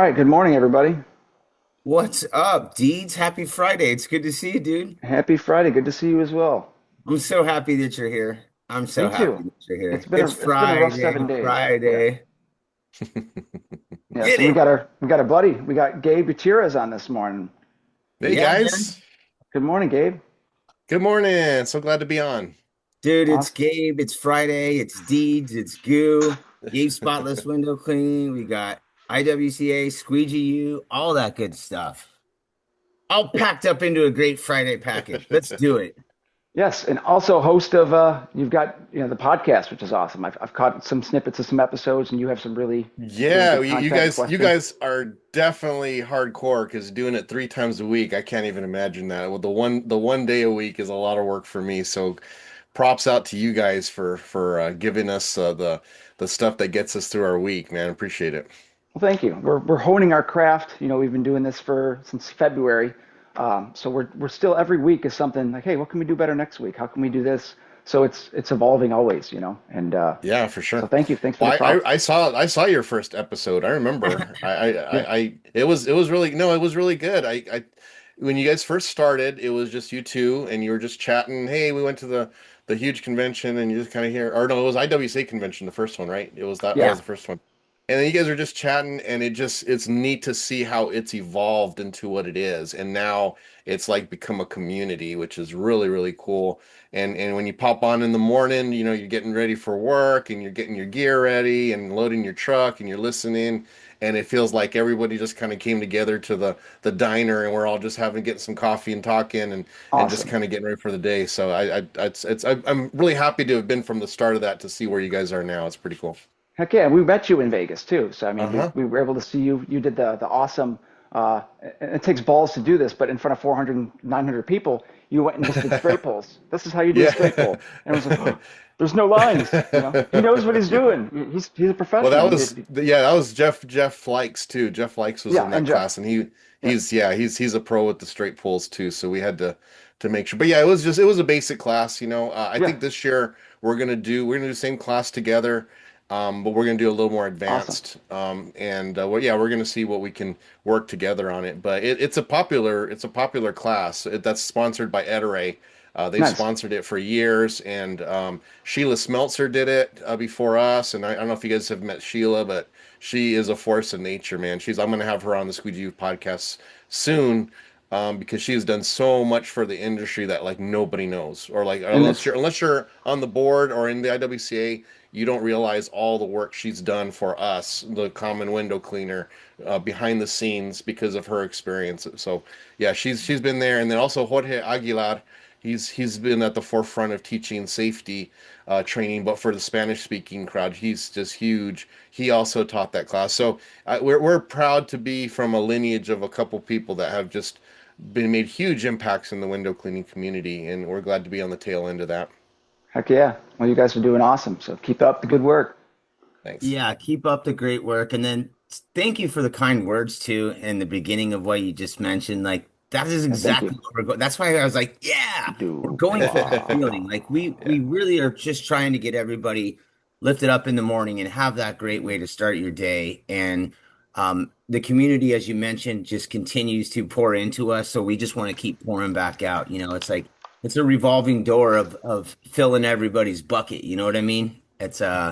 right, good morning, everybody. What's up, Deeds? Happy Friday. It's good to see you, dude. Happy Friday. Good to see you as well. I'm so happy that you're here. I'm Me so happy too. that you're It's here. been It's a rough Friday, 7 days. Yeah. Friday. Yeah, Get so we it. got our buddy. We got Gabe Guiterrez on this morning. Hey Yeah, man. guys, Good morning, Gabe. good morning. So glad to be on. Dude, it's Awesome. Gabe. It's Friday. It's Deeds. It's Goo. Gabe Spotless Window Cleaning. We got IWCA, Squeegee U, all that good stuff. All packed up into a great Friday package. Let's do it. Yes, and also host of you've got the podcast, which is awesome. I've caught some snippets of some episodes, and you have some really Yeah, good you content and guys, you questions. guys are definitely hardcore because doing it 3 times a week, I can't even imagine that. Well, the one day a week is a lot of work for me. So, props out to you guys for giving us the stuff that gets us through our week, man. Appreciate it. Well, thank you. We're honing our craft. We've been doing this for since February. So we're still every week is something like, hey, what can we do better next week? How can we do this? So it's evolving always. And Yeah, for so sure. thank you. Thanks for the Well, props. I saw your first episode. I remember. Yeah. It was really no, it was really good. I when you guys first started, it was just you two and you were just chatting. Hey, we went to the huge convention and you just kind of hear or no, it was IWC convention, the first one, right? It was that Yeah. was the first one. And then you guys are just chatting and it's neat to see how it's evolved into what it is. And now it's like become a community, which is really, really cool. And when you pop on in the morning, you're getting ready for work and you're getting your gear ready and loading your truck and you're listening. And it feels like everybody just kind of came together to the diner and we're all just getting some coffee and talking and just Awesome. kind of getting ready for the day. So I'm really happy to have been from the start of that to see where you guys are now. It's pretty cool. Heck yeah. We met you in Vegas too. So I mean, we Uh-huh. we were able to see you. You did the awesome. And it takes balls to do this, but in front of 400, 900 people, you went and just did straight pulls. This is how you do a straight Yeah. pull. And it was like, oh, there's no lines. He knows what he's doing. He's a Well, professional. He did. that was Jeff Flikes too. Jeff Flikes was Yeah, in and that Jeff. class, and he Yeah. he's yeah he's a pro with the straight pulls too. So we had to make sure. But yeah, it was a basic class. I Yeah. think this year we're gonna do the same class together, but we're gonna do a little more Awesome. advanced. And well, yeah, we're gonna see what we can work together on it. But it's a popular class. That's sponsored by Ettore. They've Nice. sponsored it for years, and Sheila Smeltzer did it before us. And I don't know if you guys have met Sheila, but she is a force of nature, man. I'm going to have her on the Squeegee U podcast soon because she has done so much for the industry that like nobody knows, or like And unless it's you're on the board or in the IWCA, you don't realize all the work she's done for us, the common window cleaner, behind the scenes because of her experience. So yeah, she's been there, and then also Jorge Aguilar. He's been at the forefront of teaching safety training, but for the Spanish speaking crowd, he's just huge. He also taught that class, so we're proud to be from a lineage of a couple people that have just been made huge impacts in the window cleaning community, and we're glad to be on the tail end of that. heck yeah. Well, you guys are doing awesome. So keep up the good work. Thanks. Yeah, keep up the great work. And then thank you for the kind words too in the beginning of what you just mentioned. Like that is Yeah, thank exactly you. what we're going. That's why I was like, yeah, we're Do. going for this feeling. Like we Yeah, really are just trying to get everybody lifted up in the morning and have that great way to start your day. And the community, as you mentioned, just continues to pour into us. So we just want to keep pouring back out. It's like it's a revolving door of filling everybody's bucket. You know what I mean?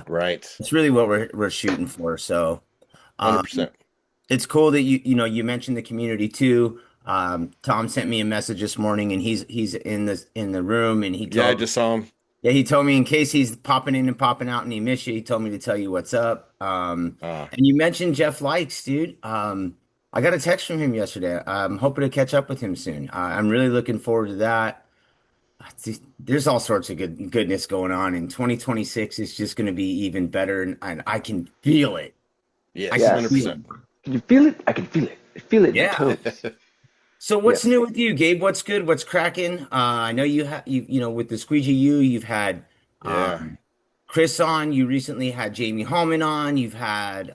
right. It's really what we're shooting for. So um, 100%. it's cool that you mentioned the community too. Tom sent me a message this morning, and he's in the room, and Yeah, I just saw him. he told me in case he's popping in and popping out, and he missed you, he told me to tell you what's up. Uh, And you mentioned Jeff Likes, dude. I got a text from him yesterday. I'm hoping to catch up with him soon. I'm really looking forward to that. There's all sorts of goodness going on, and 2026 is just going to be even better, and I can feel it. I yes, can Yes. feel it. 100%. Can you feel it? I can feel it. I feel it in my Yeah. toes. So what's Yes. new with you, Gabe? What's good? What's cracking? I know you know with the Squeegee U, you've had Yeah. um, Chris on. You recently had Jamie Hallman on. You've had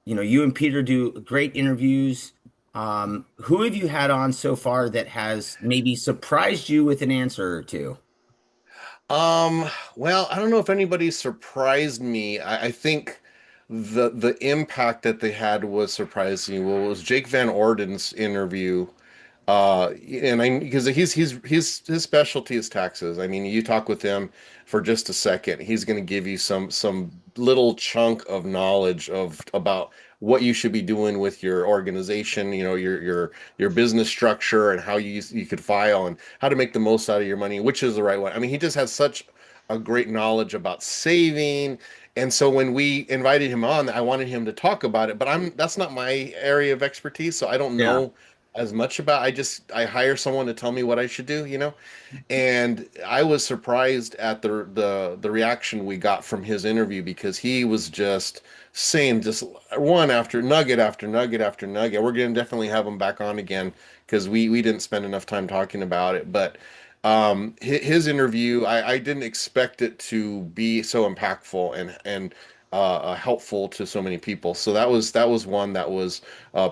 you and Peter do great interviews. Who have you had on so far that has maybe surprised you with an answer or two? Um, well, I don't know if anybody surprised me. I think. the impact that they had was surprising. Well, it was Jake Van Orden's interview. And I because his specialty is taxes. I mean, you talk with him for just a second, he's going to give you some little chunk of knowledge of about what you should be doing with your organization, your business structure and how you could file and how to make the most out of your money, which is the right way. I mean, he just has such a great knowledge about saving. And so when we invited him on, I wanted him to talk about it, but that's not my area of expertise, so I don't Yeah. know as much about. I hire someone to tell me what I should do. And I was surprised at the reaction we got from his interview because he was just saying just one after nugget after nugget. We're going to definitely have him back on again because we didn't spend enough time talking about it. But his interview, I didn't expect it to be so impactful and helpful to so many people. So that was one that was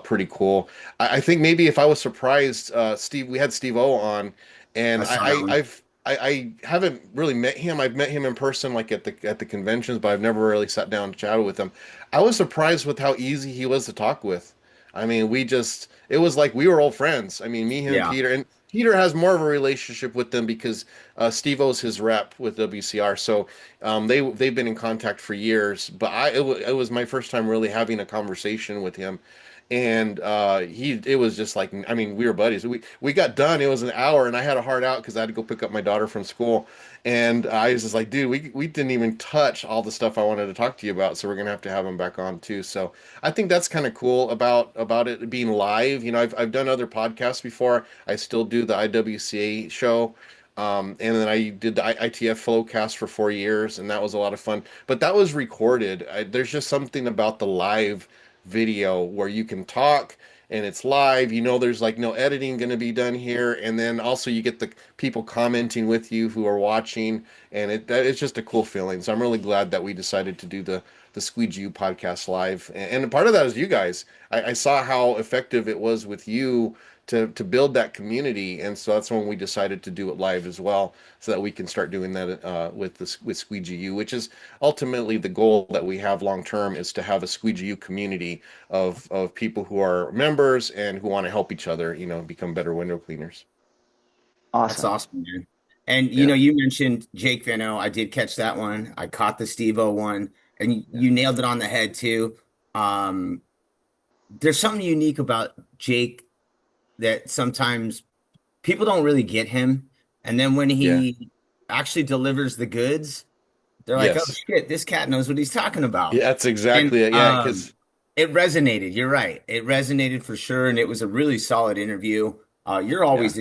pretty cool. I think maybe if I was surprised, we had Steve O on, I and saw that one. I haven't really met him. I've met him in person, like at the conventions, but I've never really sat down and chatted with him. I was surprised with how easy he was to talk with. I mean, it was like we were old friends. I mean, me, him, Yeah. Peter, and Peter has more of a relationship with them because Steve O's his rep with WCR. So they've been in contact for years. But it was my first time really having a conversation with him, and it was just like, I mean, we were buddies. We got done. It was an hour, and I had a hard out because I had to go pick up my daughter from school. And I was just like, dude, we didn't even touch all the stuff I wanted to talk to you about. So we're gonna have to have him back on too. So I think that's kind of cool about it being live. I've done other podcasts before. I still do the IWCA show. And then I did the ITF Flowcast for 4 years, and that was a lot of fun. But that was recorded. There's just something about the live video where you can talk and it's live. There's like no editing going to be done here, and then also you get the people commenting with you who are watching, and it's just a cool feeling. So I'm really glad that we decided to do the Squeegee U podcast live, and part of that is you guys. I saw how effective it was with you to build that community, and so that's when we decided to do it live as well, so that we can start doing that with Squeegee U, which is ultimately the goal that we have long term, is to have a Squeegee U community of people who are members and who want to help each other, become better window cleaners. That's Awesome. awesome, man. And Yeah, you mentioned Jake Van O. I did catch that one. I caught the Steve O one, and yeah, you nailed it on the head too. Um, there's something unique about Jake that sometimes people don't really get him. And then when yeah, he actually delivers the goods, they're like, "Oh yes, shit, this cat knows what he's talking about." yeah. That's And exactly it. Yeah, because it resonated. You're right. It resonated for sure, and it was a really solid interview. You're yeah, always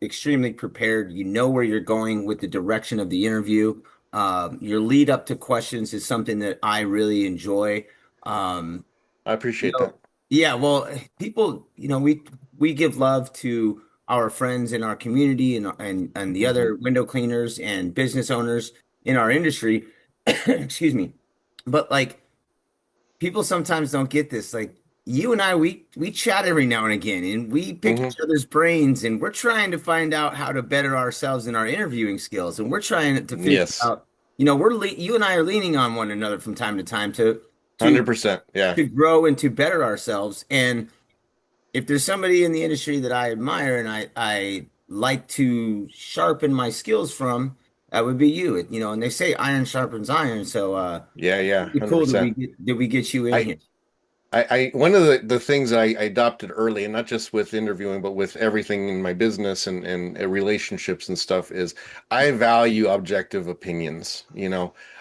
extremely prepared. You know where you're going with the direction of the interview. Your lead up to questions is something that I really enjoy. Um, I you appreciate know, that. yeah, well, people, we give love to our friends in our community and the Hmm. other window cleaners and business owners in our industry. Excuse me. But like people sometimes don't get this. Like you and I, we chat every now and again, and we pick Hmm. each other's brains, and we're trying to find out how to better ourselves in our interviewing skills, and we're trying to figure Yes, out. You and I are leaning on one another from time to time to 100%. Yeah. to grow and to better ourselves. And if there's somebody in the industry that I admire and I like to sharpen my skills from, that would be you. And they say iron sharpens iron, so Yeah, yeah, pretty cool that 100%. we get you in I here. one of the things that I adopted early, and not just with interviewing, but with everything in my business and relationships and stuff, is I value objective opinions.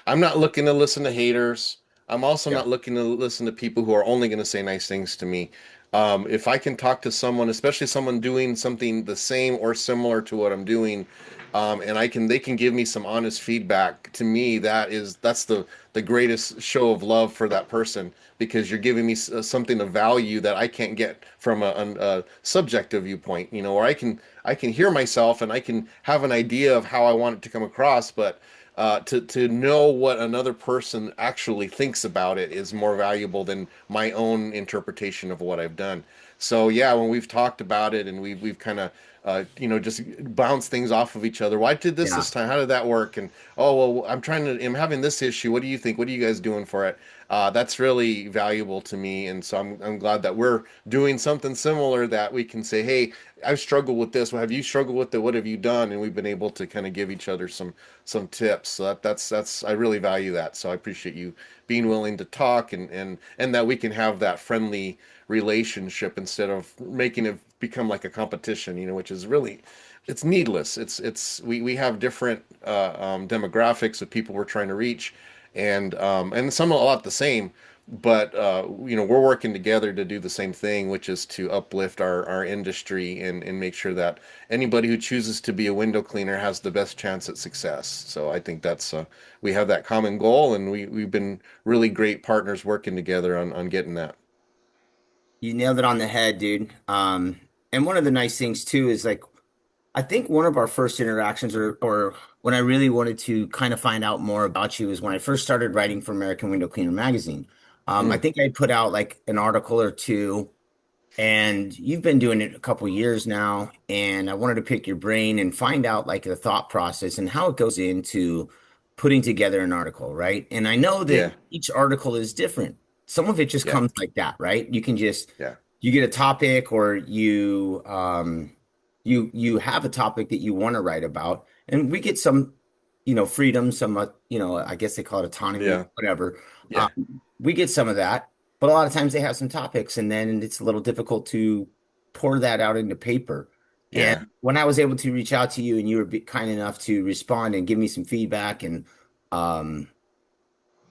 I'm not looking to listen to haters. I'm also Yeah. not looking to listen to people who are only going to say nice things to me. If I can talk to someone, especially someone doing something the same or similar to what I'm doing, and they can give me some honest feedback, to me, that's the greatest show of love for that person, because you're giving me something of value that I can't get from a subjective viewpoint, where I can hear myself and I can have an idea of how I want it to come across, but to know what another person actually thinks about it is more valuable than my own interpretation of what I've done. So yeah, when we've talked about it and we've kind of just bounce things off of each other. Well, I did Yeah. this time. How did that work? And oh, well, I'm having this issue. What do you think? What are you guys doing for it? That's really valuable to me, and so I'm glad that we're doing something similar that we can say, hey, I've struggled with this. Well, have you struggled with it? What have you done? And we've been able to kind of give each other some tips. So that's I really value that. So I appreciate you being willing to talk, and that we can have that friendly relationship instead of making it become like a competition, which is really, it's needless. We have different demographics of people we're trying to reach, and some a lot the same, but we're working together to do the same thing, which is to uplift our industry and make sure that anybody who chooses to be a window cleaner has the best chance at success. So I think that's we have that common goal, and we've been really great partners working together on getting that. You nailed it on the head, dude. And one of the nice things too is like I think one of our first interactions or when I really wanted to kind of find out more about you is when I first started writing for American Window Cleaner magazine. I Mm, think I put out like an article or two, and you've been doing it a couple years now, and I wanted to pick your brain and find out like the thought process and how it goes into putting together an article, right? And I know yeah, that each article is different. Some of it just yeah, comes like that, right? You can just yeah, you get a topic or you have a topic that you want to write about, and we get some, freedom, some I guess they call it autonomy, yeah, whatever. yeah, We get some of that, but a lot of times they have some topics, and then it's a little difficult to pour that out into paper. And yeah, when I was able to reach out to you and you were kind enough to respond and give me some feedback and um,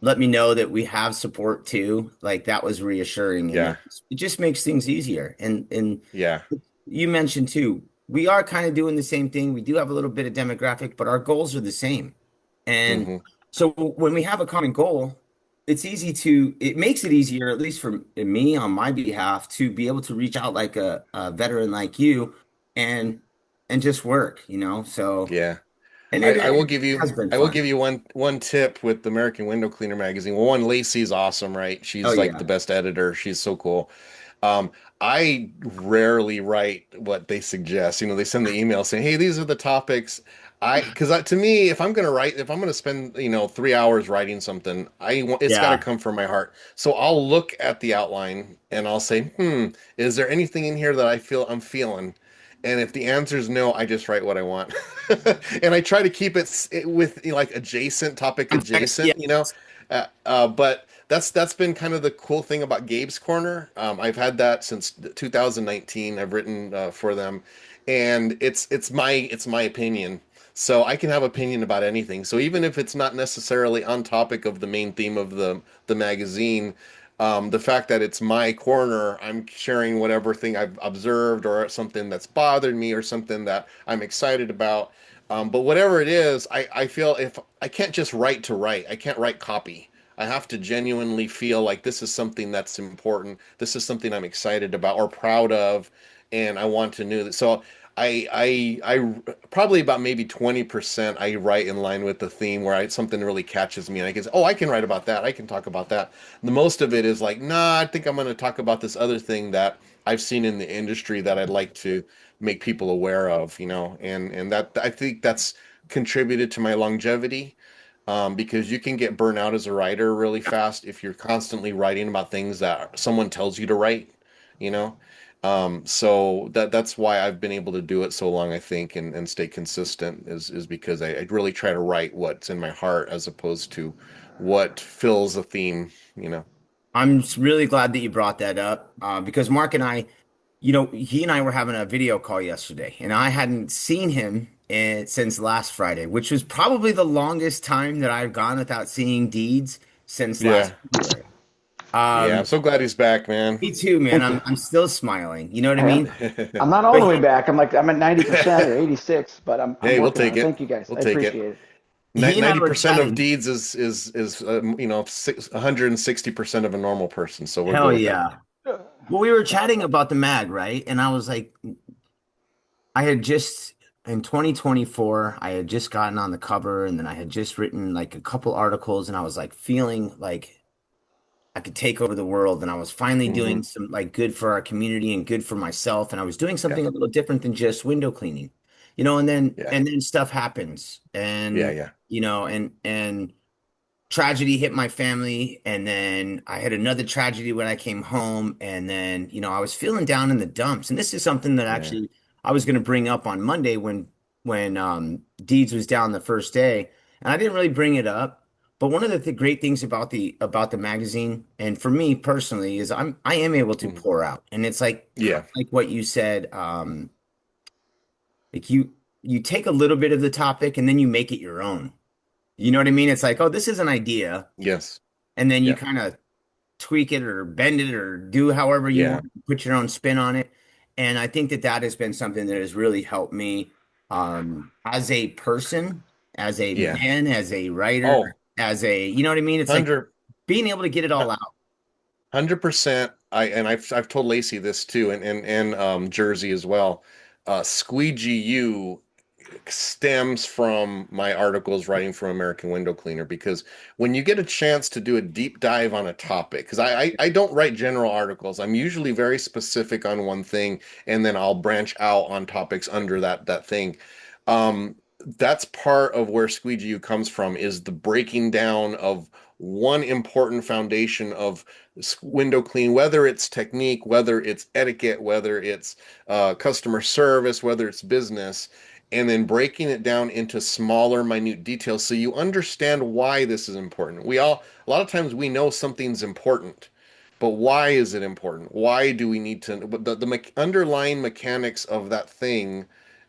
let me know that we have support too, like that was reassuring, and yeah, it just makes things easier. And yeah, you mentioned too, we are kind of doing the same thing. We do have a little bit of demographic, but our goals are the same. And hmm so when we have a common goal, it makes it easier, at least for me on my behalf, to be able to reach out like a veteran like you and just work, so, yeah. and I, it, I will it give you has been I will fun. give you one tip with the American Window Cleaner magazine. Well, one, Lacey's awesome, right? Oh She's like the yeah. best editor. She's so cool. I rarely write what they suggest. They send the email saying, "Hey, these are the topics." To me, if I'm gonna spend 3 hours writing something, it's got to Yeah. come from my heart. So I'll look at the outline and I'll say, is there anything in here that I'm feeling? And if the answer is no, I just write what I want. And I try to keep it with like adjacent topic Yeah. adjacent. But that's been kind of the cool thing about Gabe's Corner. I've had that since 2019. I've written for them, and it's my opinion. So I can have opinion about anything. So even if it's not necessarily on topic of the main theme of the magazine, the fact that it's my corner, I'm sharing whatever thing I've observed or something that's bothered me or something that I'm excited about. But whatever it is, I feel if I can't just write to write, I can't write copy. I have to genuinely feel like this is something that's important. This is something I'm excited about or proud of, and I want to know that. So I probably about maybe 20% I write in line with the theme where something really catches me and I can say, oh, I can write about that. I can talk about that. The most of it is like, nah, I think I'm going to talk about this other thing that I've seen in the industry that I'd like to make people aware of. And that I think that's contributed to my longevity, because you can get burnt out as a writer really fast if you're constantly writing about things that someone tells you to write, you know. So that's why I've been able to do it so long, I think, and stay consistent is because I really try to write what's in my heart as opposed to what fills a theme. I'm really glad that you brought that up because Mark and I, he and I were having a video call yesterday, and I hadn't seen him since last Friday, which was probably the longest time that I've gone without seeing Deeds since last Yeah. February. Yeah. I'm Um, so glad he's back, man. Me too, man. Thank you. I'm still smiling. You know what I Hey, mean? I'm not all But the way back. I'm at 90% or 86, but I'm Hey, we'll working on take it. it. Thank you guys. We'll I take it. appreciate it. he and I were 90% of chatting. deeds is 160% of a normal person, so we're good Hell with that. yeah. Well, we were chatting about the mag, right? And I was like, I had just in 2024, I had just gotten on the cover, and then I had just written like a couple articles, and I was like feeling like I could take over the world, and I was finally Hmm. doing some like good for our community and good for myself, and I was doing Yeah. something a little different than just window cleaning, Yeah. and then stuff happens, Yeah. and Yeah. and tragedy hit my family, and then I had another tragedy when I came home, and then I was feeling down in the dumps, and this is something that Yeah. actually I was going to bring up on Monday when Deeds was down the first day, and I didn't really bring it up. But one of the great things about the magazine, and for me personally, is I am able to Mhm. pour out, and it's like kind Yeah. of like what you said, like you take a little bit of the topic and then you make it your own. You know what I mean? It's like, oh, this is an idea, Yes. and then you Yeah. kind of tweak it or bend it or do however you Yeah. want, put your own spin on it. And I think that that has been something that has really helped me as a person, as a Yeah. man, as a writer, Oh, as a, you know what I mean? It's like 100. being able to get it all out. 100%. I've told Lacey this too, and Jersey as well. Squeegee U stems from my articles writing for American Window Cleaner, because when you get a chance to do a deep dive on a topic, because I don't write general articles. I'm usually very specific on one thing, and then I'll branch out on topics under that thing. Um, that's part of where Squeegee U comes from, is the breaking down of one important foundation of window clean, whether it's technique, whether it's etiquette, whether it's customer service, whether it's business, and then breaking it down into smaller, minute details so you understand why this is important. A lot of times we know something's important, but why is it important? Why do we need to? But the underlying mechanics of that thing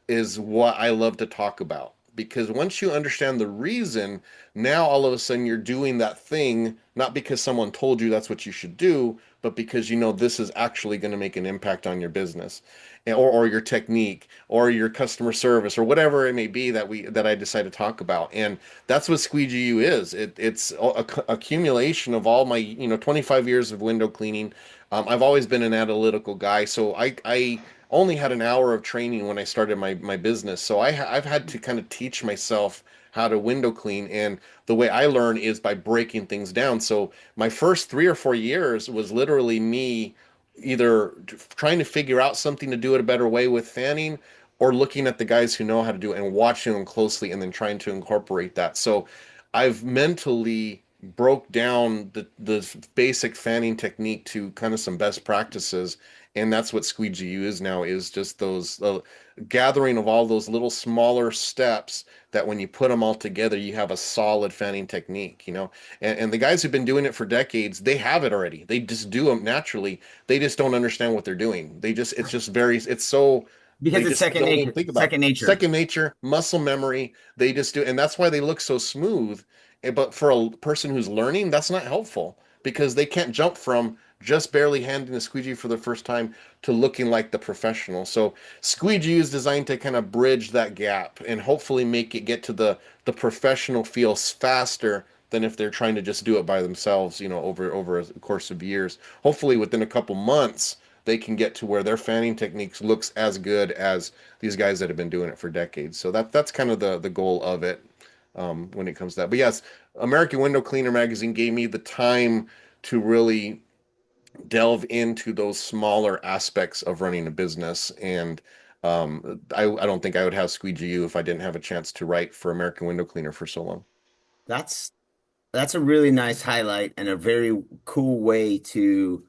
is what I love to talk about. Because once you understand the reason, now all of a sudden you're doing that thing, not because someone told you that's what you should do, but because you know this is actually going to make an impact on your business, or your technique or your customer service or whatever it may be that I decide to talk about. And that's what Squeegee U is. It's a accumulation of all my 25 years of window cleaning. I've always been an analytical guy, so I only had an hour of training when I started my business. So I've had to kind of teach myself how to window clean. And the way I learn is by breaking things down. So my first 3 or 4 years was literally me either trying to figure out something to do it a better way with fanning, or looking at the guys who know how to do it and watching them closely and then trying to incorporate that. So I've mentally broke down the basic fanning technique to kind of some best practices, and that's what Squeegee U is now, is just those gathering of all those little smaller steps that when you put them all together you have a solid fanning technique, and the guys who've been doing it for decades, they have it already. They just do them naturally. They just don't understand what they're doing. It's just very, it's so, Because they it's just second don't even nature, think about it. second nature. Second nature, muscle memory. They just do, and that's why they look so smooth. But for a person who's learning, that's not helpful, because they can't jump from just barely handing a squeegee for the first time to looking like the professional. So Squeegee is designed to kind of bridge that gap and hopefully make it get to the professional feels faster than if they're trying to just do it by themselves, over a course of years. Hopefully within a couple months they can get to where their fanning techniques looks as good as these guys that have been doing it for decades. So that's kind of the goal of it, when it comes to that. But yes, American Window Cleaner magazine gave me the time to really delve into those smaller aspects of running a business. And I don't think I would have Squeegee U if I didn't have a chance to write for American Window Cleaner for so long. That's that's a really nice highlight and a very cool way to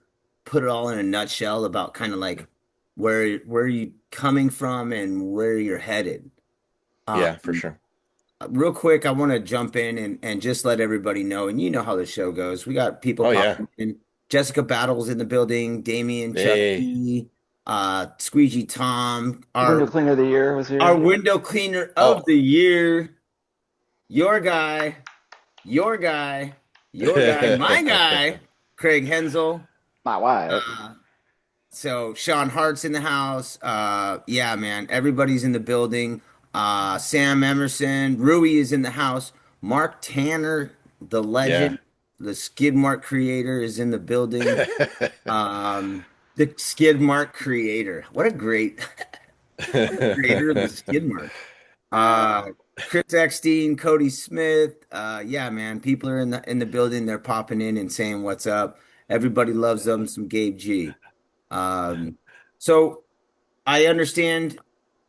put it all in a nutshell about kind of like where you coming from and where you're headed. Um, Yeah, for sure. Real quick, I want to jump in and just let everybody know, and you know how the show goes. We got people Oh yeah. popping in. Jessica Battles in the building, Damian, Hey. Chucky, Squeegee Tom, Window cleaner of the year was our here. window cleaner of Oh. the year, your guy, your guy, your guy, my guy, Craig Hensel. My wife. Uh, so Sean Hart's in the house. Yeah, man, everybody's in the building. Sam Emerson, Rui is in the house. Mark Tanner, the Yeah. legend, the skid mark creator, is in the building. The skid mark creator. What a great, what a creator of the skid mark. Uh, Chris Eckstein, Cody Smith. Yeah, man, people are in the building. They're popping in and saying what's up. Everybody loves them, some Gabe G. Um, so I understand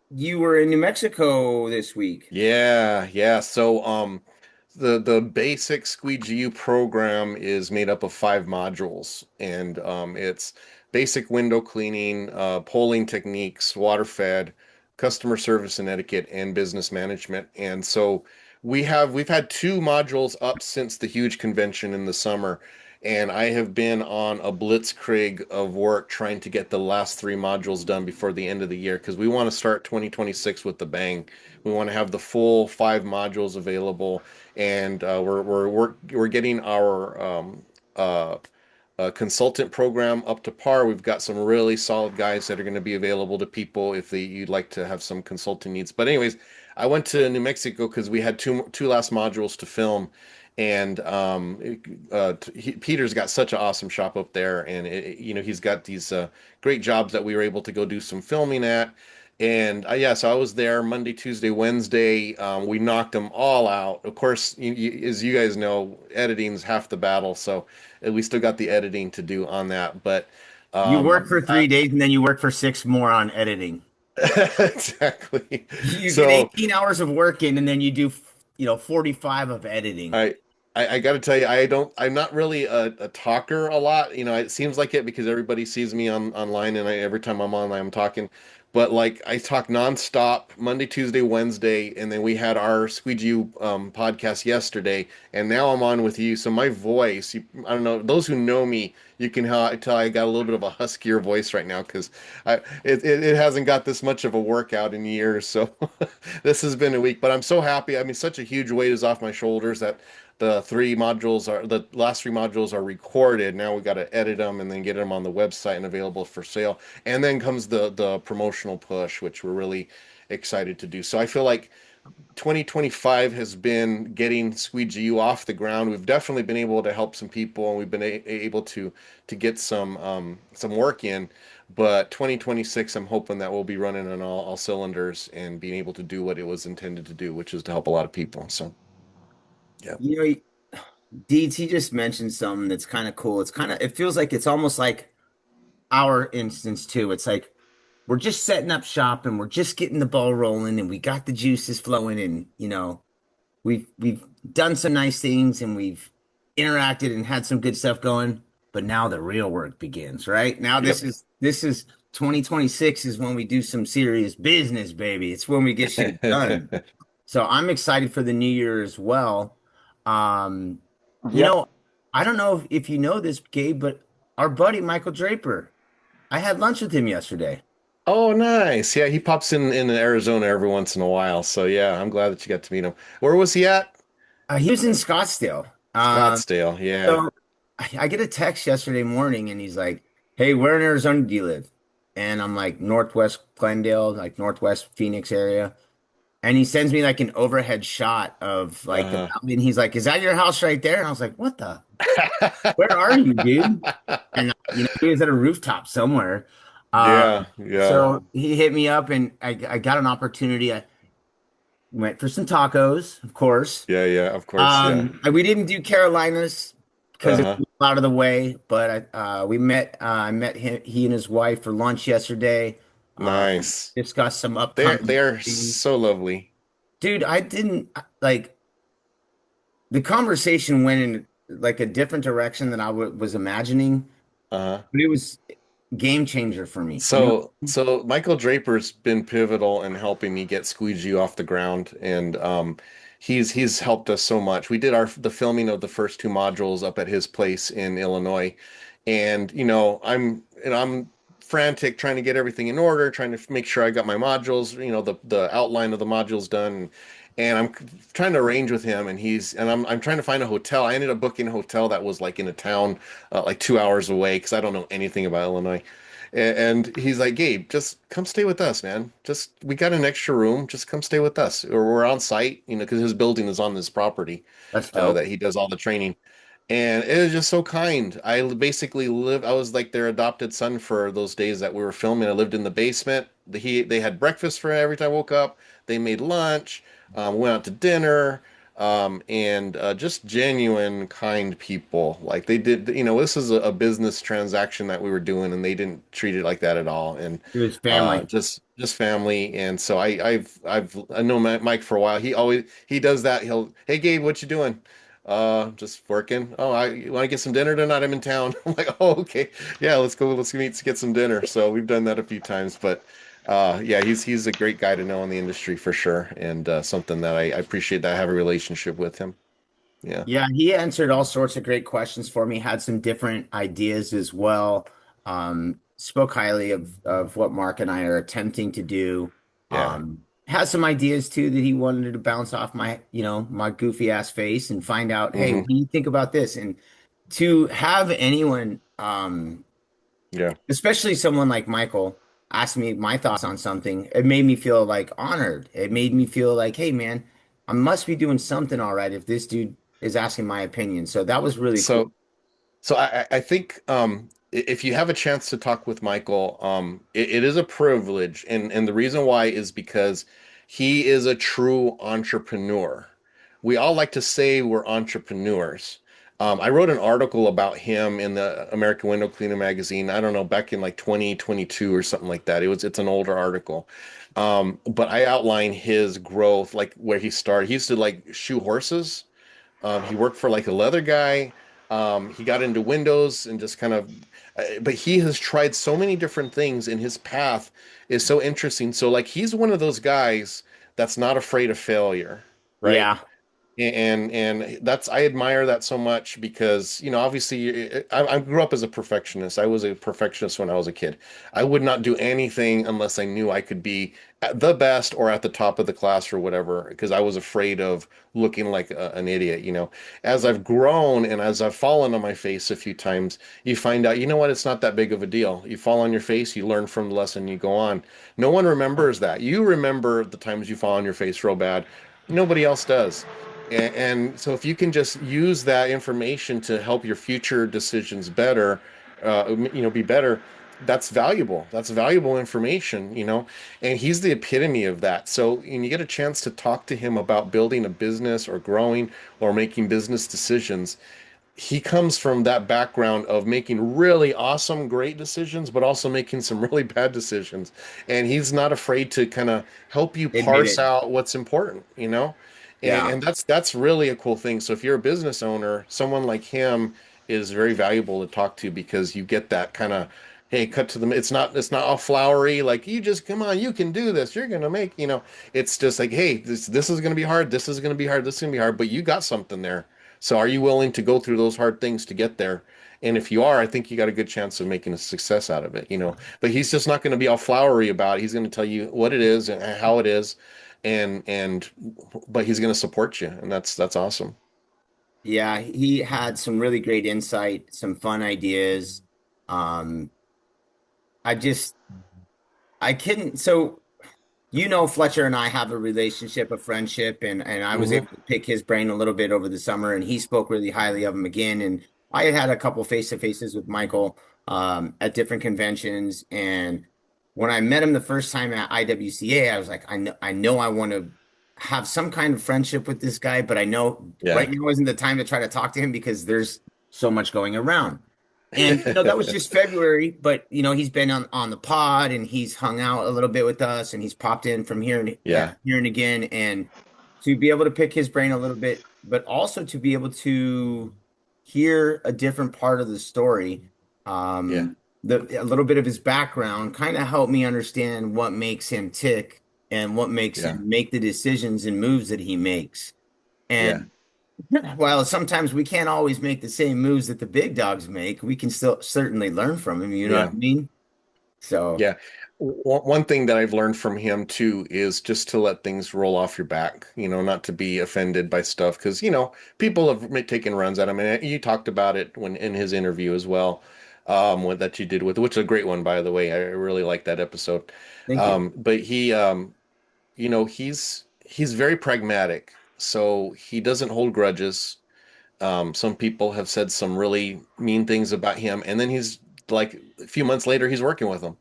you were in New Mexico this week. Yeah, yeah. So the basic Squeegee U program is made up of 5 modules, and it's basic window cleaning, polling techniques, water fed, customer service and etiquette, and business management. And so we've had 2 modules up since the huge convention in the summer. And I have been on a blitzkrieg of work trying to get the last 3 modules done before the end of the year because we want to start 2026 with the bang. We want to have the full 5 modules available, and we're getting our uh, consultant program up to par. We've got some really solid guys that are going to be available to people if you'd like to have some consulting needs. But anyways, I went to New Mexico because we had two last modules to film, and Peter's got such an awesome shop up there, and he's got these great jobs that we were able to go do some filming at. And yeah, so I was there Monday, Tuesday, Wednesday. We knocked them all out. Of course, as you guys know, editing's half the battle. So we still got the editing to do on that. But You work um, for 3 days and then you work for 6 more on editing. exactly. You get So 18 hours of work in and then you do, 45 of editing. I, I got to tell you, I'm not really a talker a lot. It seems like it because everybody sees me online, and every time I'm online, I'm talking. But like, I talk nonstop Monday, Tuesday, Wednesday, and then we had our Squeegee podcast yesterday, and now I'm on with you. So my voice, I don't know, those who know me, you can tell I got a little bit of a huskier voice right now because it hasn't got this much of a workout in years. So this has been a week, but I'm so happy. I mean, such a huge weight is off my shoulders that the last 3 modules are recorded. Now we got to edit them and then get them on the website and available for sale. And then comes the promotional push, which we're really excited to do. So I feel like 2025 has been getting Squeegee U off the ground. We've definitely been able to help some people, and we've been able to get some work in. But 2026, I'm hoping that we'll be running on all cylinders and being able to do what it was intended to do, which is to help a lot of people. So yeah. You Deeds, he just mentioned something that's kind of cool. It feels like it's almost like our instance too. It's like we're just setting up shop and we're just getting the ball rolling and we got the juices flowing and we've done some nice things and we've interacted and had some good stuff going, but now the real work begins, right? Now Yep. this is 2026 is when we do some serious business, baby. It's when we get shit done. So I'm excited for the new year as well. Um, you Yep. know, I don't know if you know this, Gabe, but our buddy Michael Draper, I had lunch with him yesterday. Oh, nice. Yeah, he pops in Arizona every once in a while. So yeah, I'm glad that you got to meet him. Where was he at? He was in Scottsdale. Scottsdale. Yeah. So I get a text yesterday morning and he's like, "Hey, where in Arizona do you live?" And I'm like, Northwest Glendale, like Northwest Phoenix area. And he sends me like an overhead shot of like the Uh-huh. mountain. He's like, "Is that your house right there?" And I was like, "What the? Where are you, dude?" And he was at a rooftop somewhere. Yeah, yeah. So he hit me up and I got an opportunity. I went for some tacos, of course. Yeah, yeah, of course, yeah. We didn't do Carolinas because it Uh-huh. was out of the way, but I met him, he and his wife for lunch yesterday. Nice. Discussed some They're upcoming they're things. so lovely. Dude, I didn't like the conversation went in like a different direction than was imagining, Uh-huh. but it was game changer for me. So Michael Draper's been pivotal in helping me get Squeegee off the ground, and he's helped us so much. We did the filming of the first 2 modules up at his place in Illinois, and I'm frantic trying to get everything in order, trying to make sure I got my modules, the outline of the modules done. And I'm trying to arrange with him, and I'm trying to find a hotel. I ended up booking a hotel that was like in a town like 2 hours away because I don't know anything about Illinois. And he's like, Gabe, just come stay with us, man. We got an extra room. Just come stay with us. Or we're on site, because his building is on this property That's dope. that he does all the training. And it was just so kind. I was like their adopted son for those days that we were filming. I lived in the basement. They had breakfast for every time I woke up. They made lunch. We went out to dinner. and just genuine, kind people. Like they did, this is a business transaction that we were doing, and they didn't treat it like that at all. And It was family. just family. And so I know Mike for a while. He does that. Hey Gabe, what you doing? Just working. Oh, you want to get some dinner tonight? I'm in town. I'm like, oh, okay. Yeah, let's go. Let's meet to get some dinner. So we've done that a few times, but yeah, he's a great guy to know in the industry for sure, and something that I appreciate that I have a relationship with him. Yeah, Yeah, he answered all sorts of great questions for me, had some different ideas as well. Spoke highly of what Mark and I are attempting to do. yeah. Has some ideas too that he wanted to bounce off my goofy ass face and find out, hey, Hmm. what do you think about this? And to have anyone, Yeah. especially someone like Michael, ask me my thoughts on something, it made me feel like honored. It made me feel like, hey, man, I must be doing something all right if this dude is asking my opinion. So that was really cool. So so I think if you have a chance to talk with Michael, it is a privilege, and the reason why is because he is a true entrepreneur. We all like to say we're entrepreneurs. I wrote an article about him in the American Window Cleaner magazine. I don't know, back in like 2022 or something like that. It's an older article. But I outline his growth, like where he started. He used to like shoe horses. He worked for like a leather guy. He got into Windows and just kind of, but he has tried so many different things, and his path is so interesting. So, like, he's one of those guys that's not afraid of failure, right? Yeah. And that's I admire that so much because obviously I grew up as a perfectionist. I was a perfectionist when I was a kid. I would not do anything unless I knew I could be at the best or at the top of the class or whatever because I was afraid of looking like an idiot. As I've grown and as I've fallen on my face a few times, you find out, you know what, it's not that big of a deal. You fall on your face, you learn from the lesson, you go on. No one remembers that. You remember the times you fall on your face real bad. Nobody else does. And so if you can just use that information to help your future decisions better, be better, that's valuable. That's valuable information. And he's the epitome of that. So when you get a chance to talk to him about building a business or growing or making business decisions, he comes from that background of making really awesome, great decisions, but also making some really bad decisions. And he's not afraid to kind of help you Admit parse it. out what's important. And, Yeah. and that's really a cool thing. So if you're a business owner, someone like him is very valuable to talk to because you get that kind of, hey, cut to the, it's not all flowery, like you just come on, you can do this, you're gonna make. It's just like, hey, this is gonna be hard, this is gonna be hard, this is gonna be hard, but you got something there. So are you willing to go through those hard things to get there? And if you are, I think you got a good chance of making a success out of it. But he's just not going to be all flowery about it. He's going to tell you what it is and how it is, and but he's going to support you, and that's awesome. Yeah, he had some really great insight, some fun ideas. Um, I just I couldn't so Fletcher and I have a relationship, a friendship, and I was Hmm. able to pick his brain a little bit over the summer, and he spoke really highly of him again. And I had a couple face-to-faces with Michael at different conventions, and when I met him the first time at IWCA, I was like, I know, I want to have some kind of friendship with this guy, but I know right Yeah. now isn't the time to try to talk to him because there's so much going around. And that was just February, but he's been on the pod and he's hung out a little bit with us and he's popped in from Yeah. here and again, and to be able to pick his brain a little bit, but also to be able to hear a different part of the story, Yeah. a little bit of his background kind of helped me understand what makes him tick and what makes Yeah. him make the decisions and moves that he makes. Yeah. And while sometimes we can't always make the same moves that the big dogs make, we can still certainly learn from him. You know what Yeah. I mean? So, Yeah. One thing that I've learned from him too is just to let things roll off your back, not to be offended by stuff because people have taken runs at him. And you talked about it when in his interview as well, that you did with, which is a great one, by the way. I really like that episode. thank you. But he's very pragmatic. So he doesn't hold grudges. Some people have said some really mean things about him, and then he's like a few months later, he's working with them.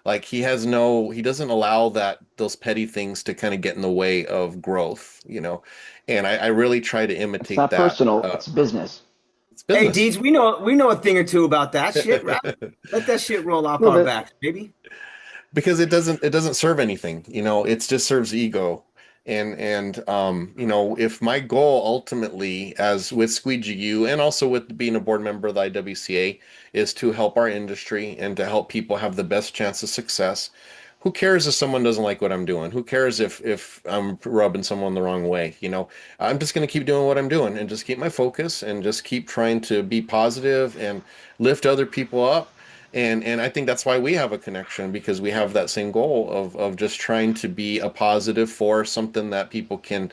Like he doesn't allow those petty things to kind of get in the way of growth, you know. And I really try to It's imitate not that. personal, it's business. It's Hey, business. Deeds, we know a thing or two about that shit, right? Let that shit roll A off little our bit. backs, baby. Because it doesn't serve anything, you know. It just serves ego. And you know, if my goal ultimately, as with Squeegee U and also with being a board member of the IWCA, is to help our industry and to help people have the best chance of success, who cares if someone doesn't like what I'm doing? Who cares if I'm rubbing someone the wrong way? You know, I'm just going to keep doing what I'm doing and just keep my focus and just keep trying to be positive and lift other people up. And I think that's why we have a connection, because we have that same goal of just trying to be a positive force, something that people can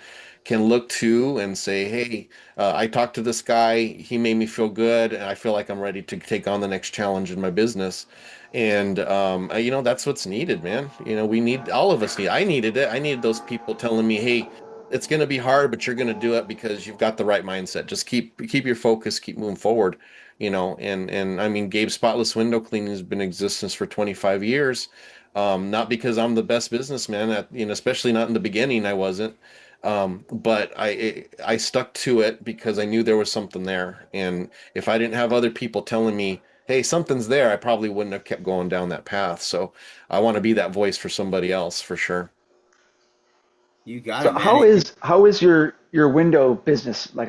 look to and say, hey, I talked to this guy, he made me feel good, and I feel like I'm ready to take on the next challenge in my business. And you know, that's what's needed, man. You know, we need, all of us need, I needed it. I needed those people telling me, hey, it's going to be hard, but you're going to do it because you've got the right mindset. Just keep your focus, keep moving forward, you know. And I mean, Gabe Spotless Window Cleaning has been in existence for 25 years. Not because I'm the best businessman you know, especially not in the beginning, I wasn't. But I stuck to it because I knew there was something there. And if I didn't have other people telling me, hey, something's there, I probably wouldn't have kept going down that path. So I want to be that voice for somebody else for sure. You got So it, man. how is your window business like?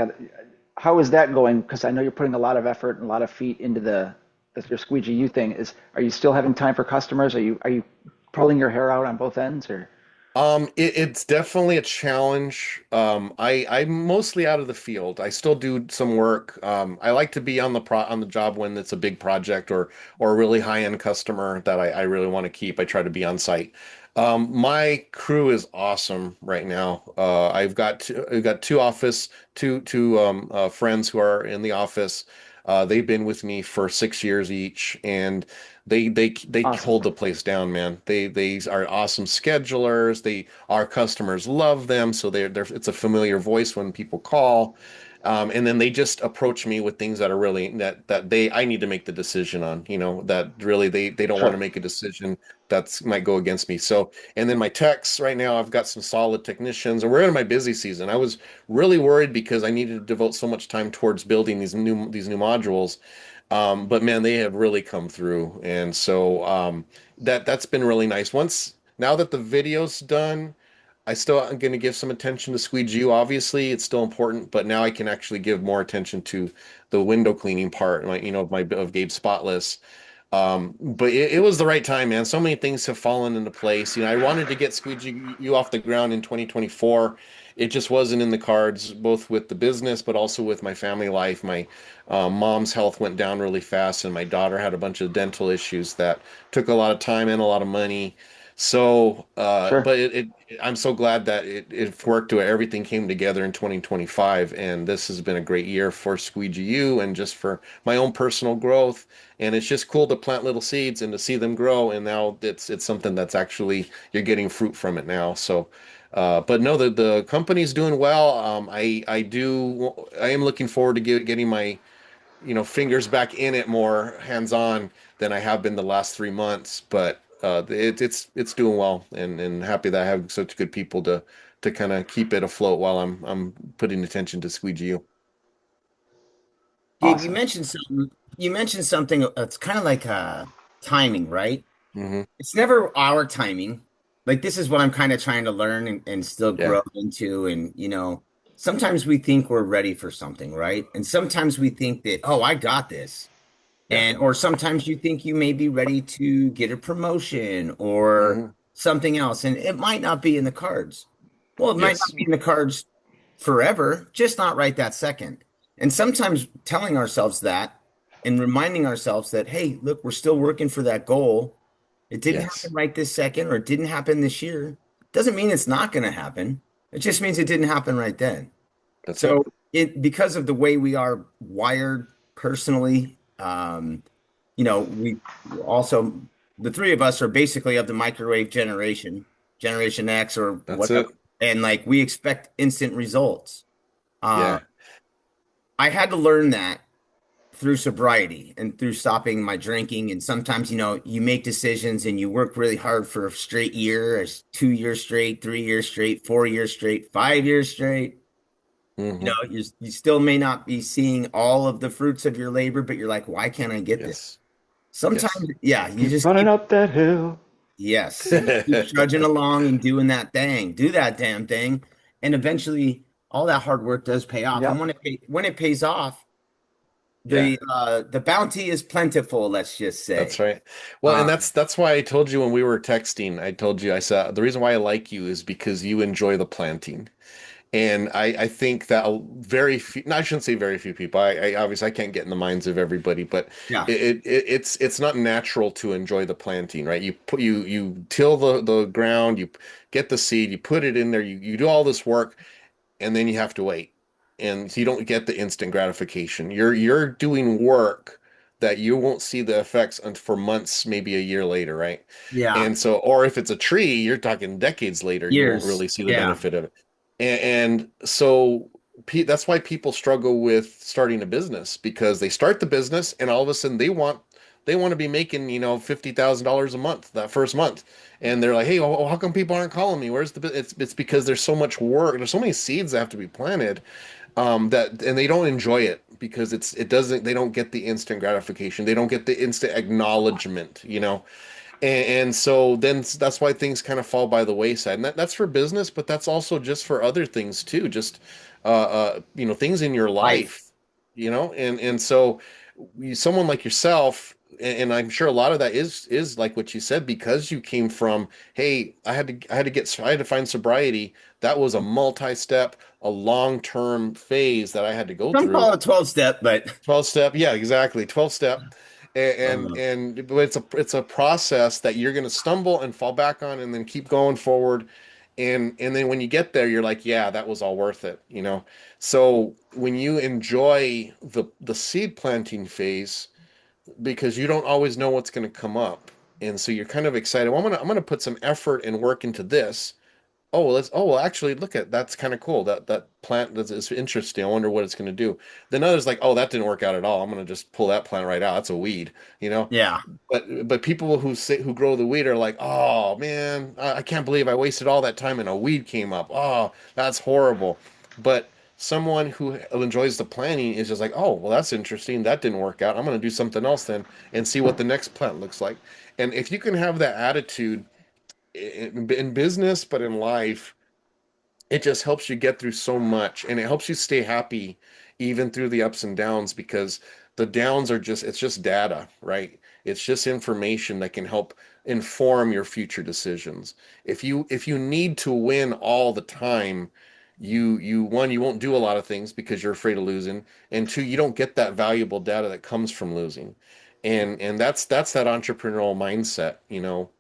How is that going? Because I know you're putting a lot of effort and a lot of feet into your Squeegee U thing. Are you still having time for customers? Are you pulling your hair out on both ends or? It's definitely a challenge. I'm mostly out of the field. I still do some work. I like to be on the job when it's a big project or a really high-end customer that I really want to keep. I try to be on site. My crew is awesome right now. I've got two friends who are in the office. They've been with me for 6 years each, and they Awesome. hold the place down, man. They are awesome schedulers. Our customers love them, so they're it's a familiar voice when people call. And then they just approach me with things that are really that they I need to make the decision on, you know, that really they don't want to Sure. make a decision that's might go against me. So, and then my techs right now, I've got some solid technicians, and we're in my busy season. I was really worried because I needed to devote so much time towards building these new modules. But man, they have really come through, and so that's been really nice. Once now that the video's done, I still am going to give some attention to Squeegee U. Obviously, it's still important, but now I can actually give more attention to the window cleaning part, like, you know, of Gabe Spotless. But it was the right time, man. So many things have fallen into place. You know, I wanted to get Squeegee U off the ground in 2024. It just wasn't in the cards, both with the business, but also with my family life. My mom's health went down really fast, and my daughter had a bunch of dental issues that took a lot of time and a lot of money. So, Sure. but I'm so glad that it worked to everything came together in 2025, and this has been a great year for Squeegee U and just for my own personal growth. And it's just cool to plant little seeds and to see them grow. And now it's something that's actually you're getting fruit from it now. So, but no, the company's doing well. I am looking forward to getting my fingers back in it more hands on than I have been the last 3 months. But it's doing well, and happy that I have such good people to kind of keep it afloat while I'm putting attention to Squeegee U. Gabe, Awesome. you mentioned something that's kind of like timing, right? Hmm. It's never our timing. Like this is what I'm kind of trying to learn and still Yeah. grow into. And sometimes we think we're ready for something, right? And sometimes we think that, oh, I got this. Yeah. Or sometimes you think you may be ready to get a promotion or Hmm. something else, and it might not be in the cards. Well, it might Yes. not be in the cards forever, just not right that second. And sometimes telling ourselves that and reminding ourselves that, hey, look, we're still working for that goal. It didn't happen Yes. right this second, or it didn't happen this year. Doesn't mean it's not going to happen. It just means it didn't happen right then. That's it. So because of the way we are wired personally, we also the three of us are basically of the microwave generation, Generation X or That's whatever, it. and like we expect instant results. Uh, Yeah. I had to learn that through sobriety and through stopping my drinking. And sometimes, you make decisions and you work really hard for a straight year, 2 years straight, 3 years straight, 4 years straight, 5 years straight. Hmm. You still may not be seeing all of the fruits of your labor, but you're like, why can't I get this? Yes. Yes. Sometimes, yeah, you Keep just running keep, up that hill. yes, you keep trudging along and doing that thing, do that damn thing. And eventually all that hard work does pay off. And Yep. when it pays off, Yeah. the bounty is plentiful, let's just That's say. right. Well, and Um, that's why I told you when we were texting, I told you, I said the reason why I like you is because you enjoy the planting. And I think that very few, no, I shouldn't say very few people. I obviously I can't get in the minds of everybody, but yeah, it's not natural to enjoy the planting, right? You till the ground, you get the seed, you put it in there, you do all this work, and then you have to wait. And so you don't get the instant gratification. You're doing work that you won't see the effects for months, maybe a year later, right? yeah, And so, or if it's a tree, you're talking decades later, you won't years. really see the Yeah. benefit of it. And so that's why people struggle with starting a business because they start the business and all of a sudden they want to be making, $50,000 a month that first month. And they're like, "Hey, how come people aren't calling me? Where's the it's because there's so much work. There's so many seeds that have to be planted that and they don't enjoy it because it doesn't they don't get the instant gratification. They don't get the instant acknowledgement. And so then that's why things kind of fall by the wayside. And that's for business, but that's also just for other things too. Just things in your Life. life. And so someone like yourself, and I'm sure a lot of that is like what you said, because you came from, hey, I had to find sobriety. That was a multi-step, a long-term phase that I had to go Some through. call it 12 step, but 12 step, yeah, exactly. 12 step. And but it's a process that you're going to stumble and fall back on and then keep going forward. And then when you get there, you're like, yeah, that was all worth it. So when you enjoy the seed planting phase, because you don't always know what's going to come up. And so you're kind of excited. Well, I'm gonna put some effort and work into this. Oh well, actually look at that's kind of cool. That plant is interesting. I wonder what it's going to do. Then others like, oh, that didn't work out at all. I'm going to just pull that plant right out. That's a weed, you know. yeah. But people who grow the weed are like, oh man, I can't believe I wasted all that time and a weed came up. Oh, that's horrible. But someone who enjoys the planting is just like, oh, well, that's interesting. That didn't work out. I'm going to do something else then and see what the next plant looks like. And if you can have that attitude in business, but in life, it just helps you get through so much and it helps you stay happy even through the ups and downs because the downs are it's just data, right? It's just information that can help inform your future decisions. If you need to win all the time, you won't do a lot of things because you're afraid of losing, and two, you don't get that valuable data that comes from losing. And that's that entrepreneurial mindset.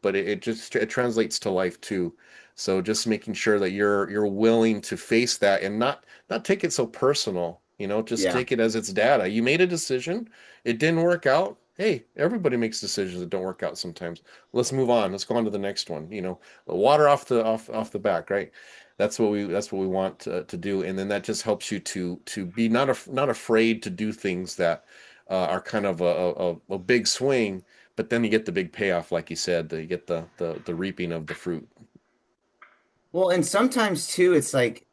But it translates to life too. So just making sure that you're willing to face that and not take it so personal, just Yeah. take it as it's data. You made a decision, it didn't work out. Hey, everybody makes decisions that don't work out sometimes. Let's move on. Let's go on to the next one. The water off the back, right? That's what we want to do, and then that just helps you to be not afraid to do things that are kind of a big swing, but then you get the big payoff, like you said, you get the reaping of the fruit. Well, and sometimes too, it's like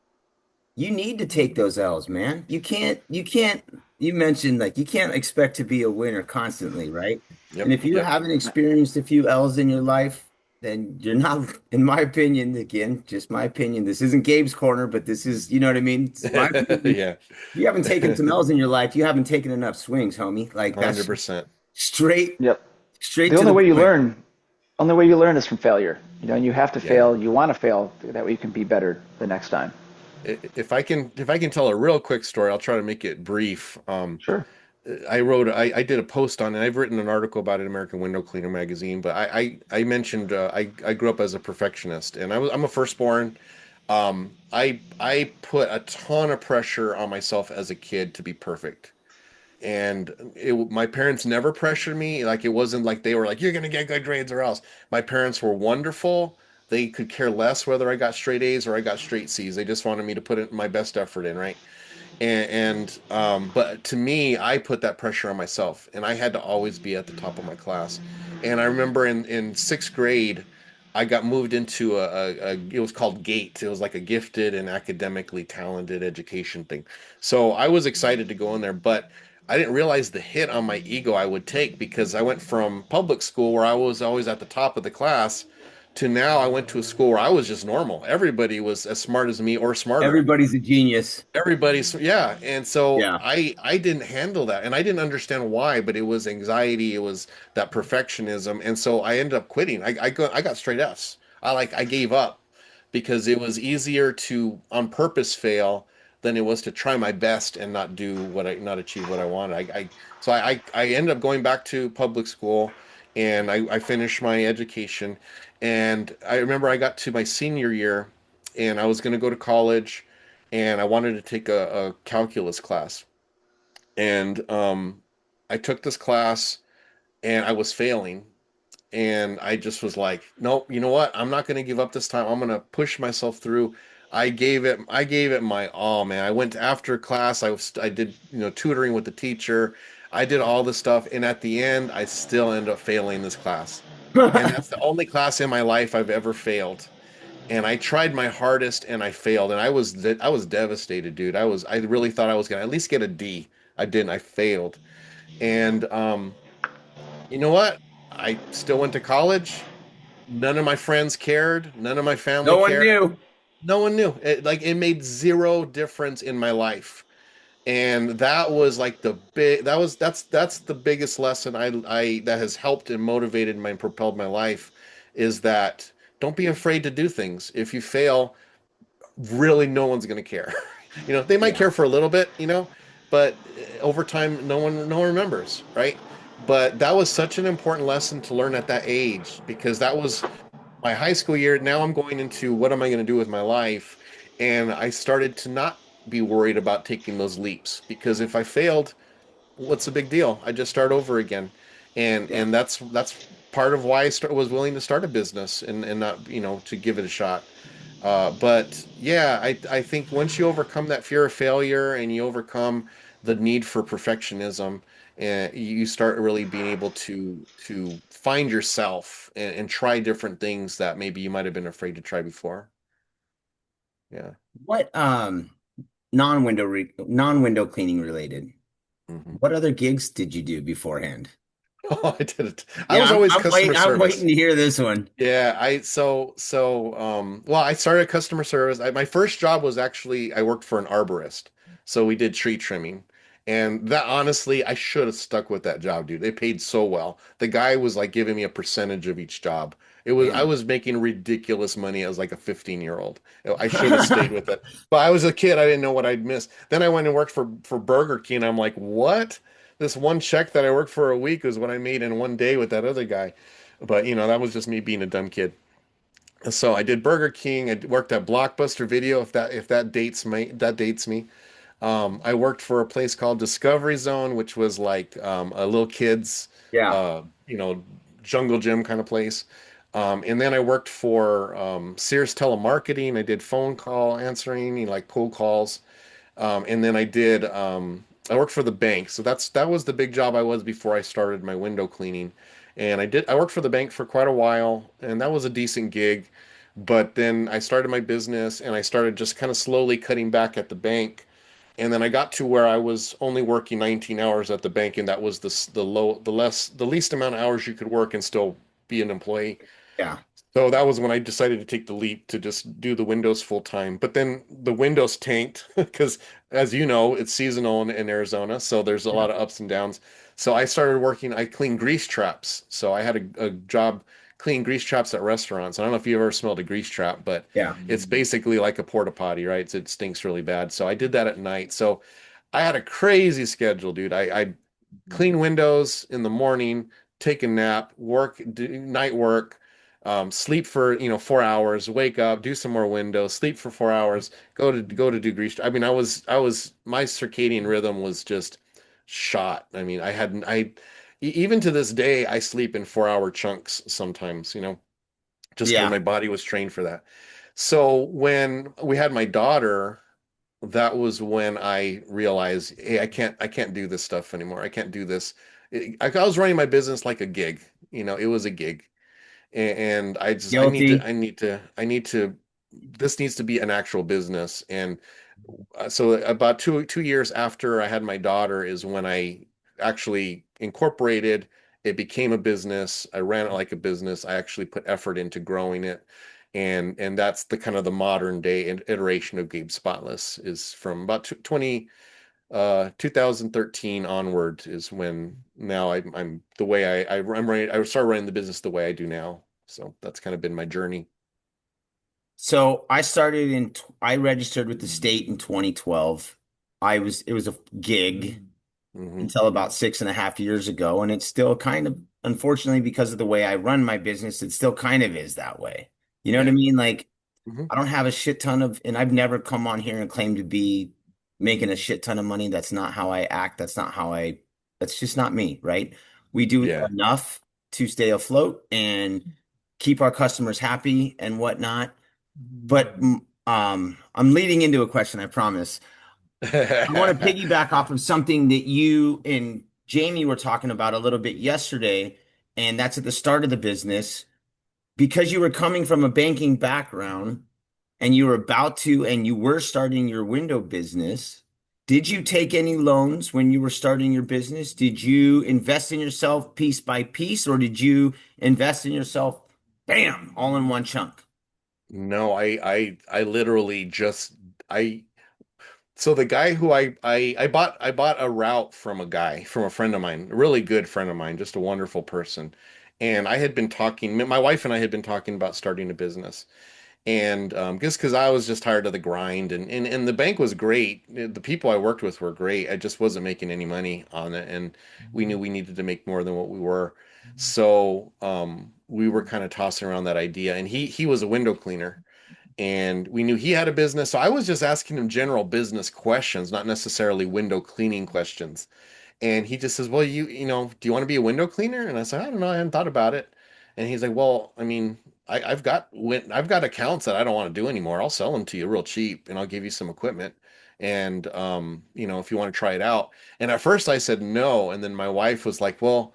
you need to take those L's, man. You mentioned like you can't expect to be a winner constantly, right? And Yep, if you yep. haven't experienced a few L's in your life, then you're not, in my opinion, again, just my opinion. This isn't Gabe's corner, but this is, you know what I mean? It's my opinion. Yeah. You haven't taken some L's in your life, you haven't taken enough swings, homie. Like that's 100%. straight, Yep. straight The to only the way you point. learn, only way you learn is from failure. And you have to Yeah. fail. You want to fail. That way you can be better the next time. If I can tell a real quick story, I'll try to make it brief. Sure. I did a post on it. I've written an article about it in American Window Cleaner magazine, but I mentioned I grew up as a perfectionist, and I'm a firstborn. I put a ton of pressure on myself as a kid to be perfect, and my parents never pressured me. Like it wasn't like they were like you're gonna get good grades or else. My parents were wonderful. They could care less whether I got straight A's or I got straight C's. They just wanted me to put my best effort in, right? But to me, I put that pressure on myself, and I had to always be at the top of my class. And I remember in sixth grade, I got moved into it was called GATE. It was like a gifted and academically talented education thing. So I was excited to go in there, but I didn't realize the hit on my ego I would take, because I went from public school where I was always at the top of the class to now I went to a school where I was just normal. Everybody was as smart as me or smarter. Everybody's a genius. Everybody's, yeah. And so Yeah. I didn't handle that, and I didn't understand why, but it was anxiety, it was that perfectionism. And so I ended up quitting. I got straight F's. I gave up, because it was easier to on purpose fail than it was to try my best and not achieve what I wanted. I ended up going back to public school, and I finished my education. And I remember I got to my senior year, and I was going to go to college, and I wanted to take a calculus class. And I took this class, and I was failing. And I just was like, nope, you know what? I'm not going to give up this time. I'm going to push myself through. I gave it my all, man. I went after class. I did, tutoring with the teacher. I did all this stuff. And at the end, I still ended up failing this class. And that's the only class in my life I've ever failed. And I tried my hardest and I failed. And I was devastated, dude. I really thought I was gonna at least get a D. I didn't. I failed. And you know what? I still went to college. None of my friends cared. None of my family No one cared. knew. No one knew. It made zero difference in my life. And that was like that's the biggest lesson I that has helped and motivated and propelled my life, is that don't be afraid to do things. If you fail, really no one's going to care. They might Yeah. care for a little bit, but over time no one remembers, right? But that was such an important lesson to learn at that age, because that was my high school year. Now I'm going into what am I going to do with my life? And I started to not be worried about taking those leaps, because if I failed, what's the big deal? I just start over again. And Yeah. that's part of why was willing to start a business, and not, to give it a shot. But yeah, I think once you overcome that fear of failure and you overcome the need for perfectionism, and you start really being able to find yourself, and try different things that maybe you might have been afraid to try before. Yeah. What non-window cleaning related? Mhm. What other gigs did you do beforehand? Oh, I did it. I Yeah, was I'm always I'm customer waiting. I'm service. waiting to hear this one. Yeah, well, I started customer service. My first job was actually I worked for an arborist. So we did tree trimming. And that, honestly, I should have stuck with that job, dude. They paid so well. The guy was like giving me a percentage of each job. I Damn. was making ridiculous money as like a 15-year-old. I should have stayed with it. But I was a kid, I didn't know what I'd missed. Then I went and worked for Burger King. I'm like, "What? This one check that I worked for a week is what I made in one day with that other guy." But that was just me being a dumb kid. So I did Burger King. I worked at Blockbuster Video, if that dates me. I worked for a place called Discovery Zone, which was like a little kids, Yeah. uh, you know, jungle gym kind of place. And then I worked for Sears Telemarketing. I did phone call answering, like cold calls. And then I worked for the bank. So that was the big job I was before I started my window cleaning. And I worked for the bank for quite a while, and that was a decent gig. But then I started my business, and I started just kind of slowly cutting back at the bank. And then I got to where I was only working 19 hours at the bank, and that was the least amount of hours you could work and still be an employee. Yeah. So that was when I decided to take the leap to just do the Windows full time. But then the Windows tanked because, as you know, it's seasonal in Arizona, so there's a Yeah. lot of ups and downs. So I started working. I cleaned grease traps. So I had a job cleaning grease traps at restaurants. I don't know if you ever smelled a grease trap, but Yeah. it's basically like a porta potty, right? It stinks really bad. So I did that at night. So I had a crazy schedule, dude. I clean windows in the morning, take a nap, do night work, sleep for 4 hours, wake up, do some more windows, sleep for 4 hours, go to do grease. I mean, I was my circadian rhythm was just shot. I mean, I hadn't I even to this day I sleep in 4 hour chunks sometimes, just because Yeah. my body was trained for that. So when we had my daughter, that was when I realized, hey, I can't do this stuff anymore. I can't do this. I was running my business like a gig. It was a gig, and Guilty. I need to. This needs to be an actual business. And so about two years after I had my daughter is when I actually incorporated. It became a business. I ran it like a business. I actually put effort into growing it, and that's the kind of the modern day iteration of Gabe Spotless is from about 2013 onward is when now I'm the way I'm running. I started running the business the way I do now. So that's kind of been my journey. So I registered with the state in 2012. It was a gig Hmm. until about 6.5 years ago. And it's still kind of, unfortunately, because of the way I run my business, it still kind of is that way. You know what I Yeah. mean? Like, Hmm. I don't have a shit ton of, and I've never come on here and claimed to be making a shit ton of money. That's not how I act. That's just not me, right? We do Yeah. enough to stay afloat and keep our customers happy and whatnot. But I'm leading into a question, I promise. I want to piggyback off of something that you and Jamie were talking about a little bit yesterday, and that's at the start of the business. Because you were coming from a banking background and you were starting your window business, did you take any loans when you were starting your business? Did you invest in yourself piece by piece, or did you invest in yourself, bam, all in one chunk? No, I literally just I so the guy who I bought a route from a friend of mine, a really good friend of mine, just a wonderful person. And I had been talking, my wife and I had been talking about starting a business. And just because I was just tired of the grind, and the bank was great. The people I worked with were great. I just wasn't making any money on it, and we knew we needed to make more than what we were. So we were kind of tossing around that idea. And he was a window cleaner, and we knew he had a business. So I was just asking him general business questions, not necessarily window cleaning questions. And he just says, "Well, do you want to be a window cleaner?" And I said, "I don't know. I hadn't thought about it." And he's like, "Well, I mean, I've got accounts that I don't want to do anymore. I'll sell them to you real cheap, and I'll give you some equipment. And if you want to try it out." And at first I said no, and then my wife was like, "Well,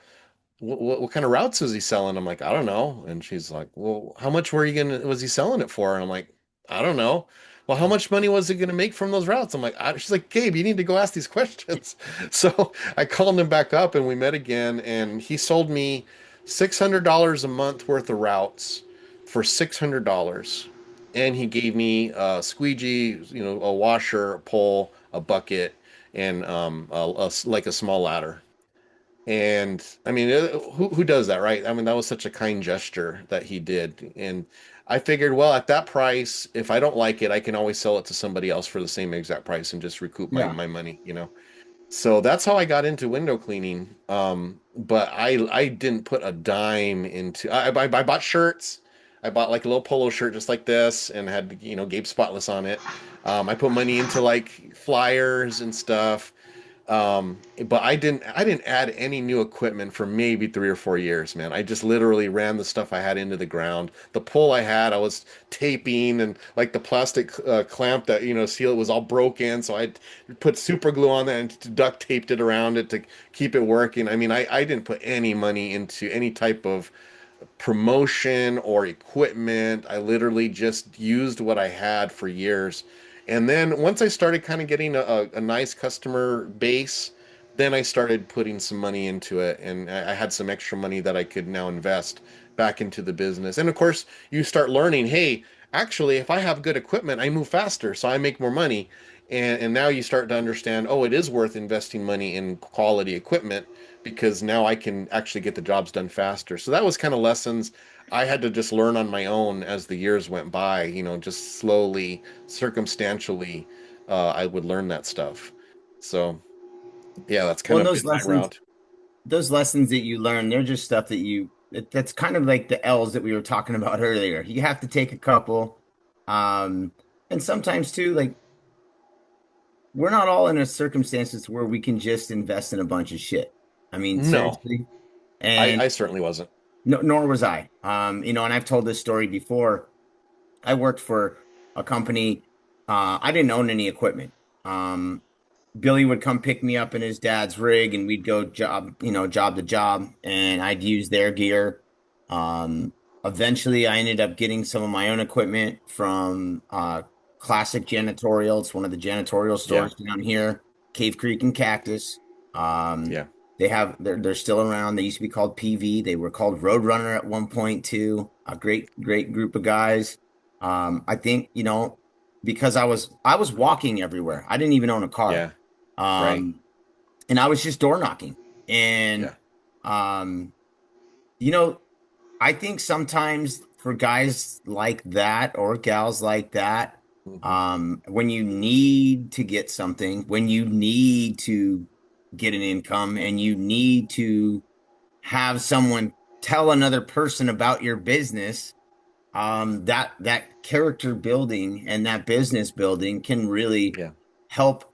what kind of routes is he selling?" I'm like, "I don't know." And she's like, "Well, how much was he selling it for?" And I'm like, "I don't know." "Well, how much money was he going to make from those routes?" I'm like, she's like, "Gabe, you need to go ask these questions." So I called him back up and we met again, and he sold me $600 a month worth of routes for $600. And he gave me a squeegee, a washer, a pole, a bucket, and like a small ladder. And I mean, who does that, right? I mean, that was such a kind gesture that he did. And I figured, well, at that price, if I don't like it, I can always sell it to somebody else for the same exact price and just recoup Yeah. my money. So that's how I got into window cleaning. But I didn't put a dime into. I bought shirts. I bought like a little polo shirt just like this and had Gabe Spotless on it. I put money into like flyers and stuff. But I didn't add any new equipment for maybe 3 or 4 years, man. I just literally ran the stuff I had into the ground. The pole I had, I was taping, and like the plastic clamp that seal it was all broken, so I put super glue on that and duct taped it around it to keep it working. I mean, I didn't put any money into any type of promotion or equipment. I literally just used what I had for years. And then once I started kind of getting a nice customer base, then I started putting some money into it. And I had some extra money that I could now invest back into the business. And of course, you start learning, hey, actually, if I have good equipment, I move faster, so I make more money. And now you start to understand, oh, it is worth investing money in quality equipment because now I can actually get the jobs done faster. So that was kind of lessons I had to just learn on my own as the years went by, just slowly, circumstantially, I would learn that stuff. So yeah, that's Well, kind of been my route. those lessons that you learn, they're just stuff that's kind of like the L's that we were talking about earlier. You have to take a couple. Um, and sometimes too, like we're not all in a circumstances where we can just invest in a bunch of shit. I mean, No, seriously. I And certainly wasn't. no, nor was I. And I've told this story before. I worked for a company. I didn't own any equipment. Um, Billy would come pick me up in his dad's rig and we'd go job to job and I'd use their gear. Um, Eventually I ended up getting some of my own equipment from Classic Janitorial. It's one of the janitorial Yeah. stores down here, Cave Creek and Cactus. Um, Yeah. they're still around. They used to be called PV. They were called Roadrunner at one point too. A great group of guys. I think, because I was walking everywhere. I didn't even own a car. Yeah. Right. Um, and I was just door knocking. And, Yeah. um, you know, I think sometimes for guys like that or gals like that, Hmm. when you need to get something, when you need to get an income and you need to have someone tell another person about your business, that character building and that business building can really Yeah. help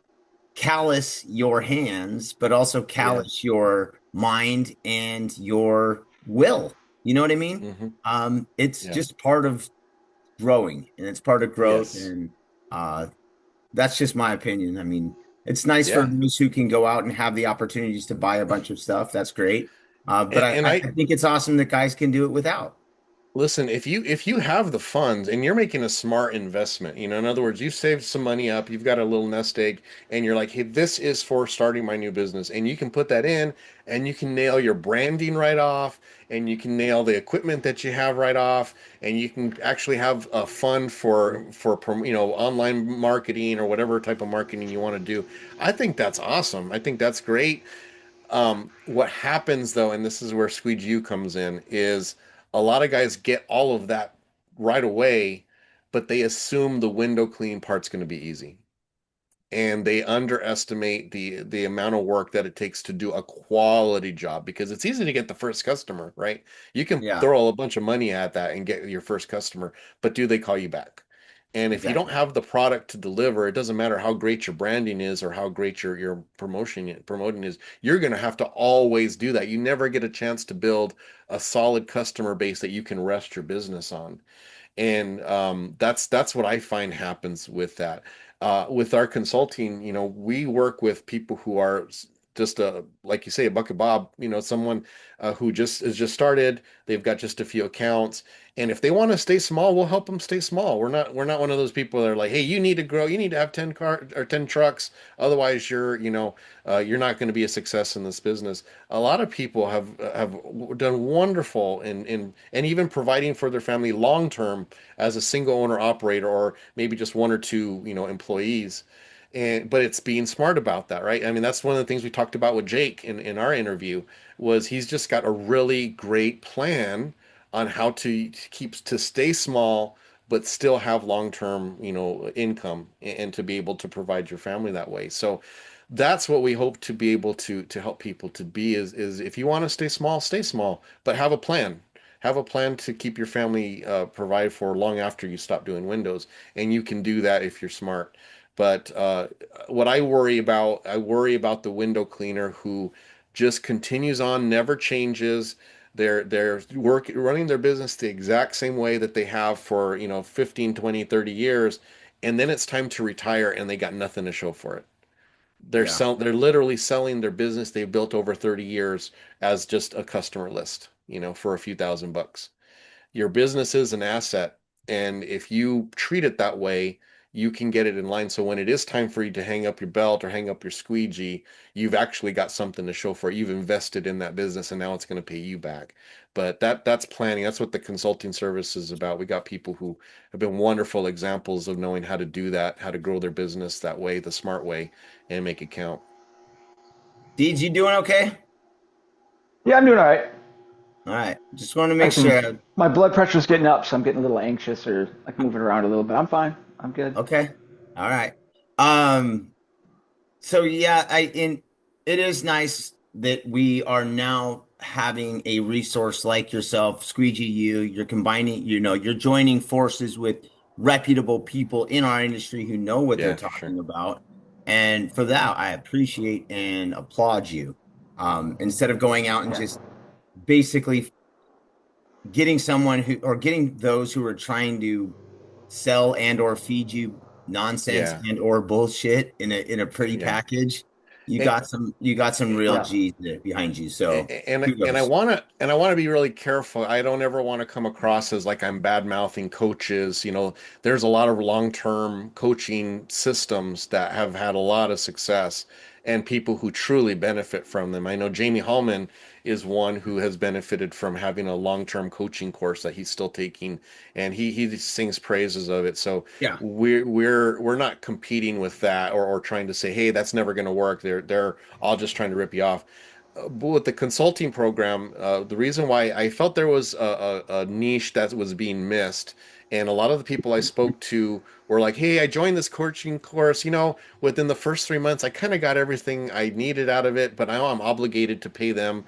callous your hands, but also Yeah. callous your mind and your will. You know what I mean? Hmm. It's Yeah. just part of growing and it's part of growth. Yes. And uh, that's just my opinion. I mean, it's nice for Yeah. those who can go out and have the opportunities to buy a bunch of stuff. That's great. But And I think it's awesome that guys can do it without. listen, if you have the funds and you're making a smart investment, in other words, you've saved some money up, you've got a little nest egg, and you're like, hey, this is for starting my new business, and you can put that in, and you can nail your branding right off, and you can nail the equipment that you have right off, and you can actually have a fund for online marketing or whatever type of marketing you want to do. I think that's awesome. I think that's great. What happens though, and this is where Squeegee U comes in, is a lot of guys get all of that right away, but they assume the window clean part's going to be easy. And they underestimate the amount of work that it takes to do a quality job because it's easy to get the first customer, right? You can Yeah, throw a bunch of money at that and get your first customer, but do they call you back? And if you don't exactly. have the product to deliver, it doesn't matter how great your branding is or how great your promoting is. You're going to have to always do that. You never get a chance to build a solid customer base that you can rest your business on. And that's what I find happens with that. With our consulting, we work with people who are just like you say, a bucket Bob. Someone who just is just started. They've got just a few accounts, and if they want to stay small, we'll help them stay small. We're not one of those people that are like, hey, you need to grow. You need to have 10 car or 10 trucks. Otherwise, you're not going to be a success in this business. A lot of people have done wonderful in even providing for their family long term as a single owner operator or maybe just one or two employees. But it's being smart about that, right? I mean, that's one of the things we talked about with Jake in our interview was he's just got a really great plan on how to stay small but still have long-term income and to be able to provide your family that way. So that's what we hope to be able to help people to be is if you want to stay small, but have a plan. Have a plan to keep your family provided for long after you stop doing windows, and you can do that if you're smart. But what I worry about the window cleaner who just continues on, never changes. They're running their business the exact same way that they have for 15, 20, 30 years, and then it's time to retire and they got nothing to show for it. Yeah. They're literally selling their business they've built over 30 years as just a customer list, for a few $1,000. Your business is an asset, and if you treat it that way, you can get it in line. So when it is time for you to hang up your belt or hang up your squeegee, you've actually got something to show for it. You've invested in that business, and now it's going to pay you back. But that's planning. That's what the consulting service is about. We got people who have been wonderful examples of knowing how to do that, how to grow their business that way, the smart way, and make it count. Deeds, you doing okay? Yeah, I'm doing all right. All right. Just wanted to I make can. sure. My blood pressure's getting up, so I'm getting a little anxious or like moving around a little bit. I'm fine. I'm good. Okay. All right. Um, so yeah, it is nice that we are now having a resource like yourself, Squeegee U. You're combining, you're joining forces with reputable people in our industry who know what they're Yeah, for sure. talking about. And for that, I appreciate and applaud you. Instead of going out and Yeah. just basically getting someone who or getting those who are trying to sell and or feed you nonsense Yeah. and or bullshit in a pretty Yeah. package, And, you got some real Yeah. G's behind you. So and kudos. I want to be really careful. I don't ever want to come across as like I'm bad mouthing coaches. You know, there's a lot of long-term coaching systems that have had a lot of success and people who truly benefit from them. I know Jamie Hallman is one who has benefited from having a long-term coaching course that he's still taking, and he sings praises of it. So Yeah. we're not competing with that or trying to say, hey, that's never going to work. They're all just trying to rip you off. But with the consulting program, the reason why I felt there was a niche that was being missed, and a lot of the people I spoke to were like, "Hey, I joined this coaching course. You know, within the first 3 months, I kind of got everything I needed out of it, but now I'm obligated to pay them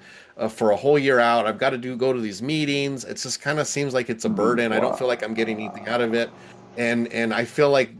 for a whole year out. I've got to go to these meetings. It just kind of seems like it's a burden. I don't feel like I'm getting anything out of it, and I feel like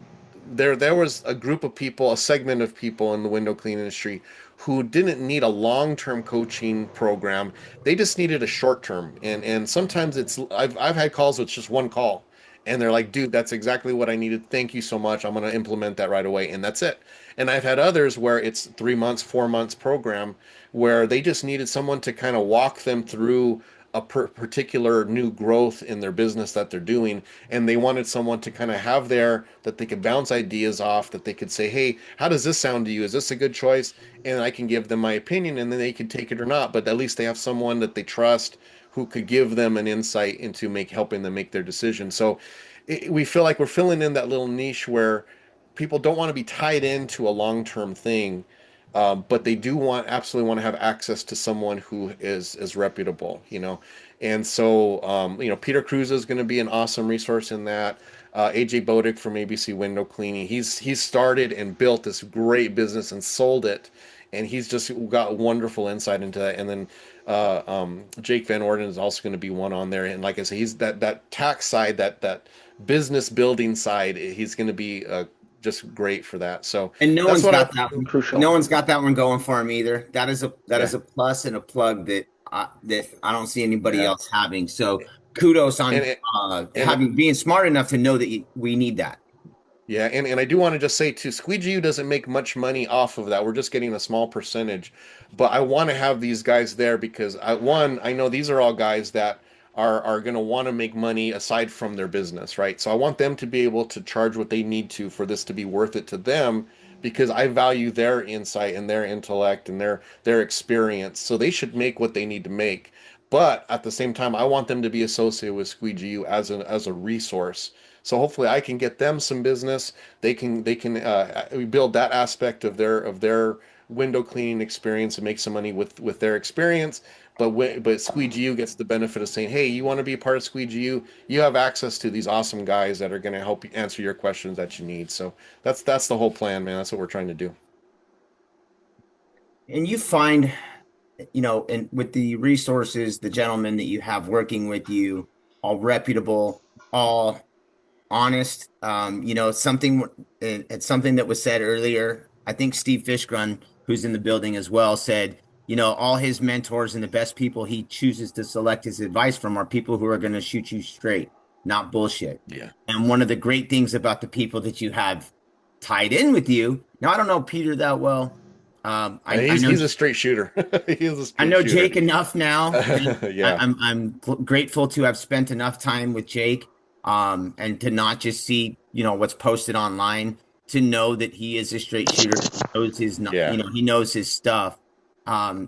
there was a group of people, a segment of people in the window cleaning industry who didn't need a long-term coaching program. They just needed a short-term. And sometimes I've had calls with just one call and they're like, dude, that's exactly what I needed. Thank you so much. I'm going to implement that right away. And that's it. And I've had others where it's 3 months, 4 months program where they just needed someone to kind of walk them through a particular new growth in their business that they're doing, and they wanted someone to kind of have there that they could bounce ideas off, that they could say, hey, how does this sound to you, is this a good choice, and I can give them my opinion, and then they can take it or not, but at least they have someone that they trust who could give them an insight into helping them make their decision. So we feel like we're filling in that little niche where people don't want to be tied into a long-term thing, but they do absolutely want to have access to someone who is reputable, you know. And so, Peter Cruz is going to be an awesome resource in that. AJ Bodick from ABC Window Cleaning, he's started and built this great business and sold it, and he's just got wonderful insight into that. And then Jake Van Orden is also going to be one on there. And like I say, he's that tax side, that business building side. He's going to be just great for that. So And no that's one's what got that one. Crucial. No one's got that one going for him either. That is Yeah. a plus and a plug that I don't see anybody Yeah. else having. So kudos on And being smart enough to know that we need that. yeah, and I do want to just say too, Squeegee U doesn't make much money off of that. We're just getting a small percentage. But I want to have these guys there because I know these are all guys that are going to want to make money aside from their business, right? So I want them to be able to charge what they need to for this to be worth it to them because I value their insight and their intellect and their experience. So they should make what they need to make. But at the same time, I want them to be associated with Squeegee U as a resource. So hopefully I can get them some business. They can build that aspect of their window cleaning experience and make some money with their experience. But Squeegee U gets the benefit of saying, hey, you want to be a part of Squeegee U? You have access to these awesome guys that are going to help you answer your questions that you need. So that's the whole plan, man. That's what we're trying to do. And you find, and with the resources, the gentlemen that you have working with you, all reputable, all honest. It's something that was said earlier. I think Steve Fishgrun, who's in the building as well, said, all his mentors and the best people he chooses to select his advice from are people who are going to shoot you straight, not bullshit. Yeah. And one of the great things about the people that you have tied in with you, now I don't know Peter that well. He's a straight shooter. I know Jake enough now. Yeah. I'm grateful to have spent enough time with Jake, and to not just see what's posted online, to know that he is a straight shooter, knows his Yeah. he knows his stuff.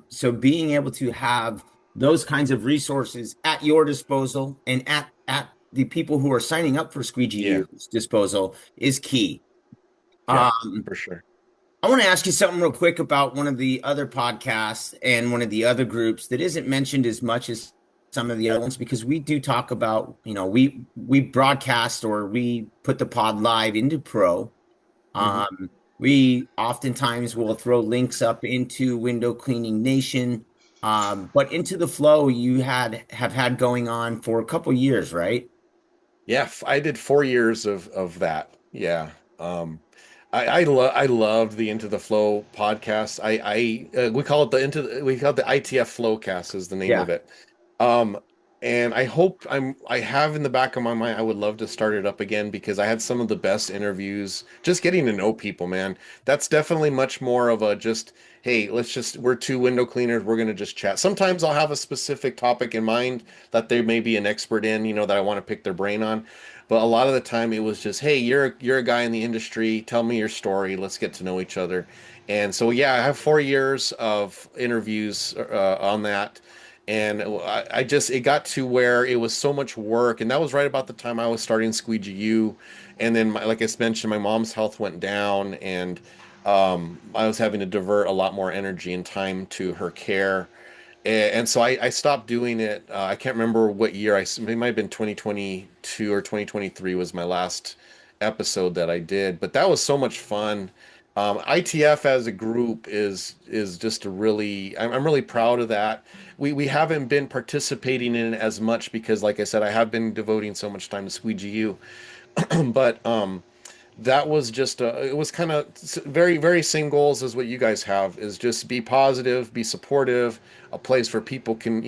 So being able to have those kinds of resources at your disposal and at the people who are signing up for Squeegee's disposal is key. Yeah, for sure. I want to ask you something real quick about one of the other podcasts and one of the other groups that isn't mentioned as much as some of the other ones, because we do talk about, we broadcast or we put the pod live into Pro. We oftentimes will throw links up into Window Cleaning Nation, but Into the Flow you have had going on for a couple years, right? Yeah, I did 4 years of that. Yeah. I love the Into the Flow podcast. We call it the ITF Flowcast is the name of it. And I have in the back of my mind, I would love to start it up again because I had some of the best interviews, just getting to know people, man. That's definitely much more of a just, hey, we're two window cleaners, we're gonna just chat. Sometimes I'll have a specific topic in mind that they may be an expert in, that I want to pick their brain on. But a lot of the time it was just, hey, you're a guy in the industry, tell me your story, let's get to know each other. And so yeah, I have 4 years of interviews on that. And I just, it got to where it was so much work. And that was right about the time I was starting Squeegee U. And then, like I mentioned, my mom's health went down, and I was having to divert a lot more energy and time to her care. And so I stopped doing it. I can't remember what year it might have been 2022 or 2023 was my last episode that I did, but that was so much fun. ITF as a group is just a really, I'm really proud of that. We haven't been participating in it as much because, like I said, I have been devoting so much time to Squeegee U. But that was just it was kind of very, very same goals as what you guys have, is just be positive, be supportive, a place where people can,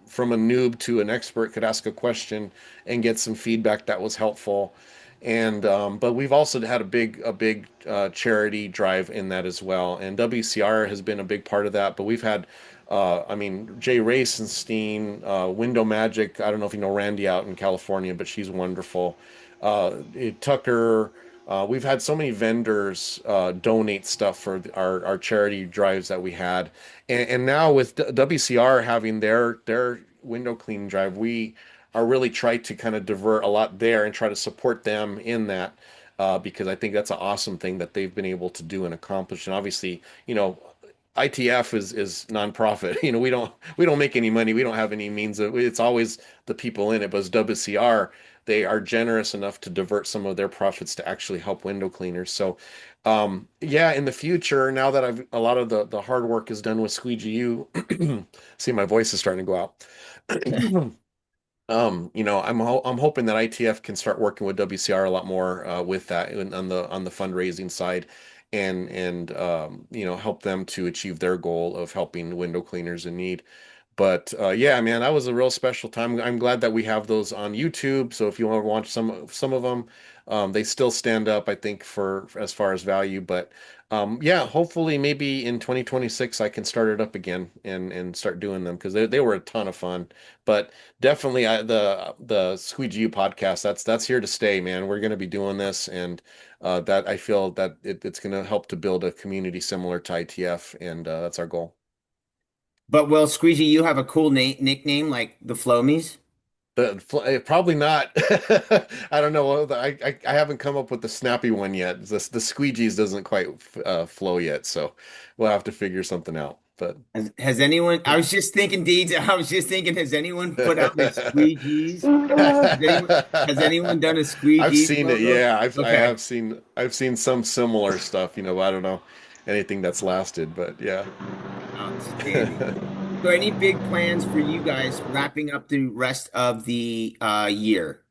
from a noob to an expert could ask a question and get some feedback that was helpful. And but we've also had a big charity drive in that as well, and WCR has been a big part of that. But we've had I mean, Jay Racenstein, Window Magic. I don't know if you know Randy out in California, but she's wonderful. Tucker. We've had so many vendors donate stuff for our charity drives that we had, and now with WCR having their window cleaning drive, we are really trying to kind of divert a lot there and try to support them in that, because I think that's an awesome thing that they've been able to do and accomplish. And obviously, ITF is nonprofit. We don't make any money. We don't have any means of. It's always the people in it. But as WCR, they are generous enough to divert some of their profits to actually help window cleaners. So, yeah, in the future, now that a lot of the hard work is done with Squeegee U, see, my voice is starting to go out. I'm hoping that ITF can start working with WCR a lot more with that on the fundraising side, and help them to achieve their goal of helping window cleaners in need. But yeah, man, that was a real special time. I'm glad that we have those on YouTube. So if you want to watch some of them, they still stand up, I think, for as far as value. But yeah, hopefully maybe in 2026 I can start it up again and start doing them because they were a ton of fun. But definitely the Squeegee U podcast, that's here to stay, man. We're going to be doing this, and that I feel that it's going to help to build a community similar to ITF, and that's our goal. But will Squeegee, you have a cool nickname like the Flomies? Probably not. I don't know. Well, I haven't come up with the snappy one yet. The squeegees doesn't quite flow yet, so we'll have to figure something out. But Has anyone? I was just thinking, Deeds. I was just thinking, has anyone put out their squeegees? Has anyone done a I've squeegee seen it. logo? Yeah, Okay, I've seen some similar stuff. But I don't know anything that's lasted. But yeah. outstanding. So, any big plans for you guys wrapping up the rest of the year?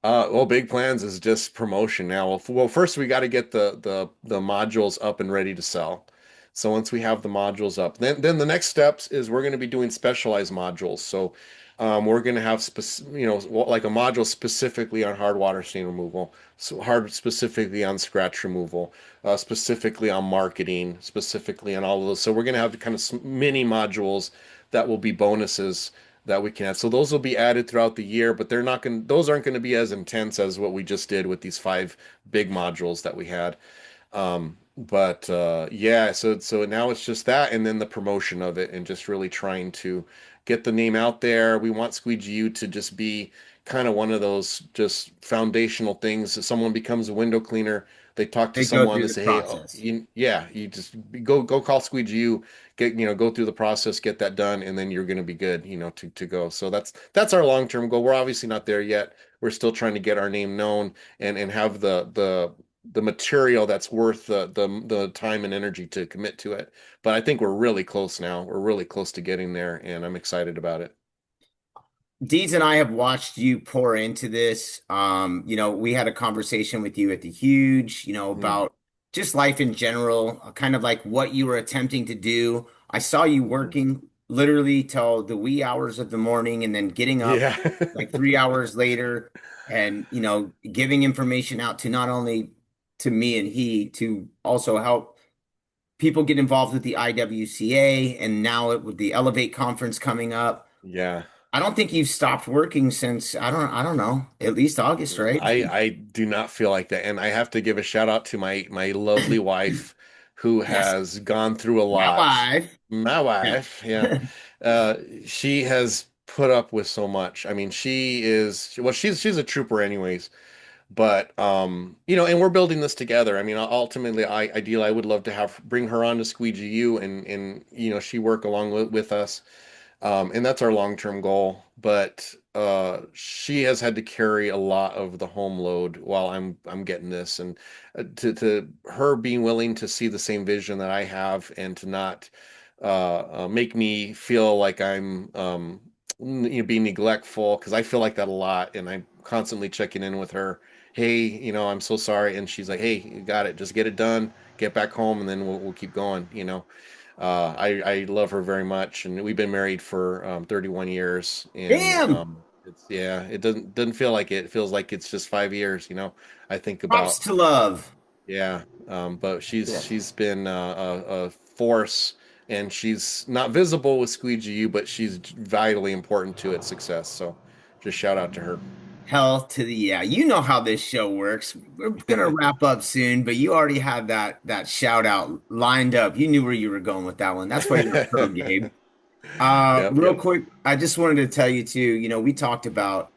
Well, big plans is just promotion now. Well, first we got to get the modules up and ready to sell. So once we have the modules up, then the next steps is we're going to be doing specialized modules. So we're going to have like a module specifically on hard water stain removal, so hard specifically on scratch removal, specifically on marketing, specifically on all of those. So we're going to have kind of mini modules that will be bonuses that we can add. So those will be added throughout the year, but those aren't going to be as intense as what we just did with these 5 big modules that we had. But yeah, so now it's just that, and then the promotion of it, and just really trying to get the name out there. We want Squeegee U to just be kind of one of those just foundational things. If someone becomes a window cleaner, they talk to They go someone through and the say, "Hey, oh, process. yeah, you just go call Squeegee U, go through the process, get that done, and then you're going to be good, to go." So that's our long-term goal. We're obviously not there yet. We're still trying to get our name known and have the material that's worth the time and energy to commit to it. But I think we're really close now. We're really close to getting there, and I'm excited about it. Deeds and I have watched you pour into this. We had a conversation with you at the Huge, Mhm. about just life in general, kind of like what you were attempting to do. I saw you working literally till the wee hours of the morning and then getting up Yeah. like 3 hours later and, giving information out to not only to me and he to also help people get involved with the IWCA and now with the Elevate conference coming up. Yeah. I don't think you've stopped working since I don't know, at least August, right? I do not feel like that. And I have to give a shout out to my lovely wife who Yes, has gone through a my lot. wife. My Yeah. wife, yeah. She has put up with so much. I mean, she's a trooper anyways. But and we're building this together. I mean, ultimately, ideally, I would love to bring her on to Squeegee U and she work along with us. And that's our long-term goal. But she has had to carry a lot of the home load while I'm getting this, and to her being willing to see the same vision that I have and to not make me feel like I'm being neglectful, because I feel like that a lot, and I'm constantly checking in with her. Hey, I'm so sorry, and she's like, hey, you got it, just get it done, get back home, and then we'll keep going. I love her very much, and we've been married for 31 years, and Damn. it doesn't feel like it. It feels like it's just 5 years. I think Props about, to love. yeah, but Yeah. she's been a force, and she's not visible with Squeegee U, but she's vitally important to its success. So, just shout out to her. Health to the yeah. You know how this show works. We're gonna wrap up soon, but you already had that shout out lined up. You knew where you were going with that one. That's why you're a pro, Gabe. Yep, Real yep. quick, I just wanted to tell you too, we talked about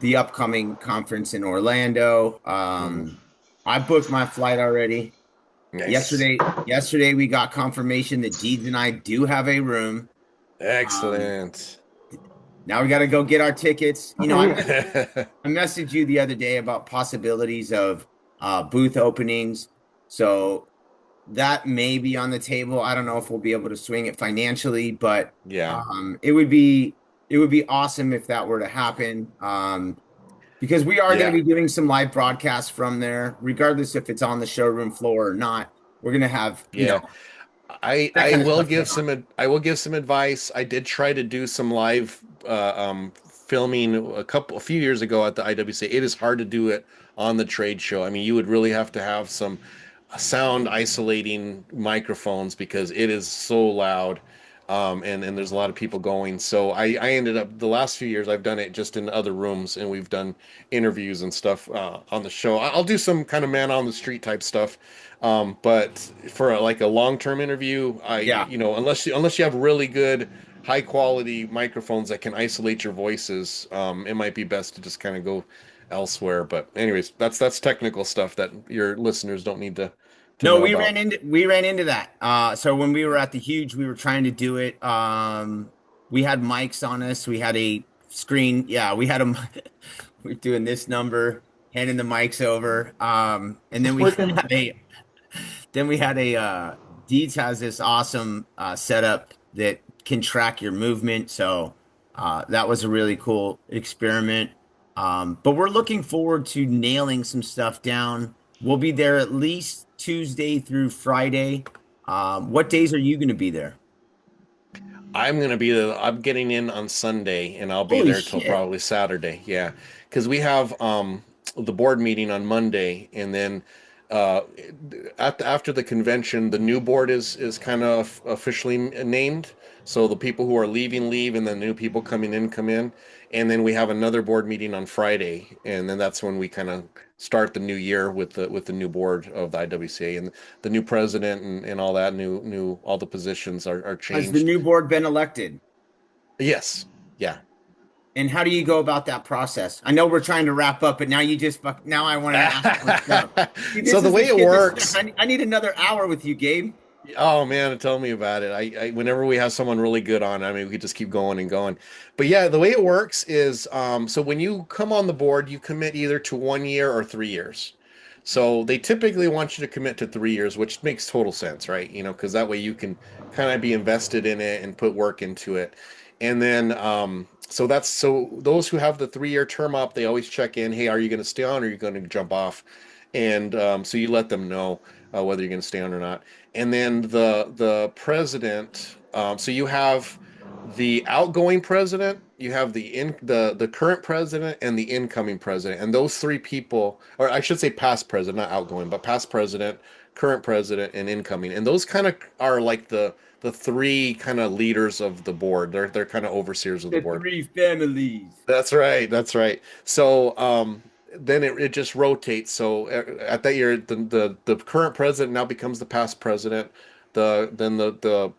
the upcoming conference in Orlando. Hmm. I booked my flight already. Nice. Yesterday we got confirmation that Deeds and I do have a room. Um, Excellent. now we got to go get our tickets. Okay. I messaged you the other day about possibilities of booth openings. So that may be on the table. I don't know if we'll be able to swing it financially, but Yeah. it would be awesome if that were to happen. Because we are going to Yeah. be doing some live broadcasts from there, regardless if it's on the showroom floor or not. We're going to have, Yeah. I that I kind of will stuff give going on. some I will give some advice. I did try to do some live filming a few years ago at the IWC. It is hard to do it on the trade show. I mean, you would really have to have some sound isolating microphones because it is so loud. And there's a lot of people going. So I ended up, the last few years I've done it just in other rooms, and we've done interviews and stuff on the show. I'll do some kind of man on the street type stuff. But for like a long-term interview, Yeah. unless you have really good high quality microphones that can isolate your voices, it might be best to just kind of go elsewhere. But anyways, that's technical stuff that your listeners don't need to No, know we about. ran into that. So when we were at the Huge, we were trying to do it. We had mics on us. We had a screen. Yeah, we had a. We're doing this number, handing the mics over. Is And then this we working? had a Deeds has this awesome setup that can track your movement. So that was a really cool experiment. But we're looking forward to nailing some stuff down. We'll be there at least Tuesday through Friday. What days are you going to be there? I'm getting in on Sunday, and I'll be Holy there till shit. probably Saturday. Yeah, because we have the board meeting on Monday, and then uh after the convention, the new board is kind of officially named. So the people who are leaving leave, and the new people coming in come in, and then we have another board meeting on Friday, and then that's when we kind of start the new year with the new board of the IWCA, and the new president, and all that new all the positions are Has the changed. new board been elected? Yes. Yeah. And how do you go about that process? I know we're trying to wrap up, but now you just now I want to ask more stuff. See, So this the is the way it shit that's stuck. works, I need another hour with you, Gabe. oh man, tell me about it. Whenever we have someone really good on, I mean, we could just keep going and going. But yeah, the way it works is, so when you come on the board, you commit either to 1 year or 3 years. So they typically want you to commit to 3 years, which makes total sense, right? Because that way you can kind of be invested in it and put work into it. And then, so those who have the 3 year term up, they always check in. Hey, are you going to stay on, or are you going to jump off? And so you let them know whether you're going to stay on or not. And then the president So you have the outgoing president, you have the current president, and the incoming president, and those three people, or I should say past president, not outgoing, but past president, current president, and incoming, and those kind of are like the three kind of leaders of the board. They're kind of overseers of the The board. three families. That's right. That's right. So then it just rotates. So at that year, the current president now becomes the past president. The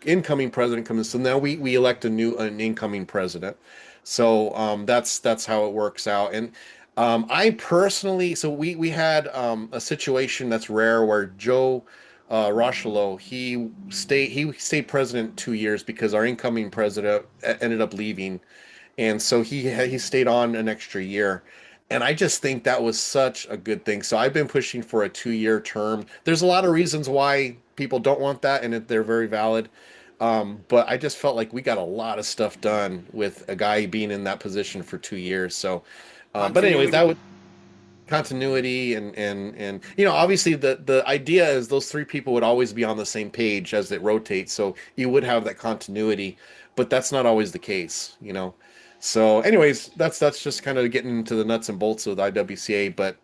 incoming president comes. So now we elect an incoming president. So that's how it works out. And I personally, so we had a situation that's rare where Joe Rochelo, he stayed president 2 years because our incoming president ended up leaving, and so he stayed on an extra year, and I just think that was such a good thing. So I've been pushing for a 2-year term. There's a lot of reasons why people don't want that, and they're very valid. But I just felt like we got a lot of stuff done with a guy being in that position for 2 years. So, but anyways, that would continuity and obviously the idea is those three people would always be on the same page as it rotates, so you would have that continuity, but that's not always the case. So anyways, that's just kind of getting into the nuts and bolts of the IWCA, but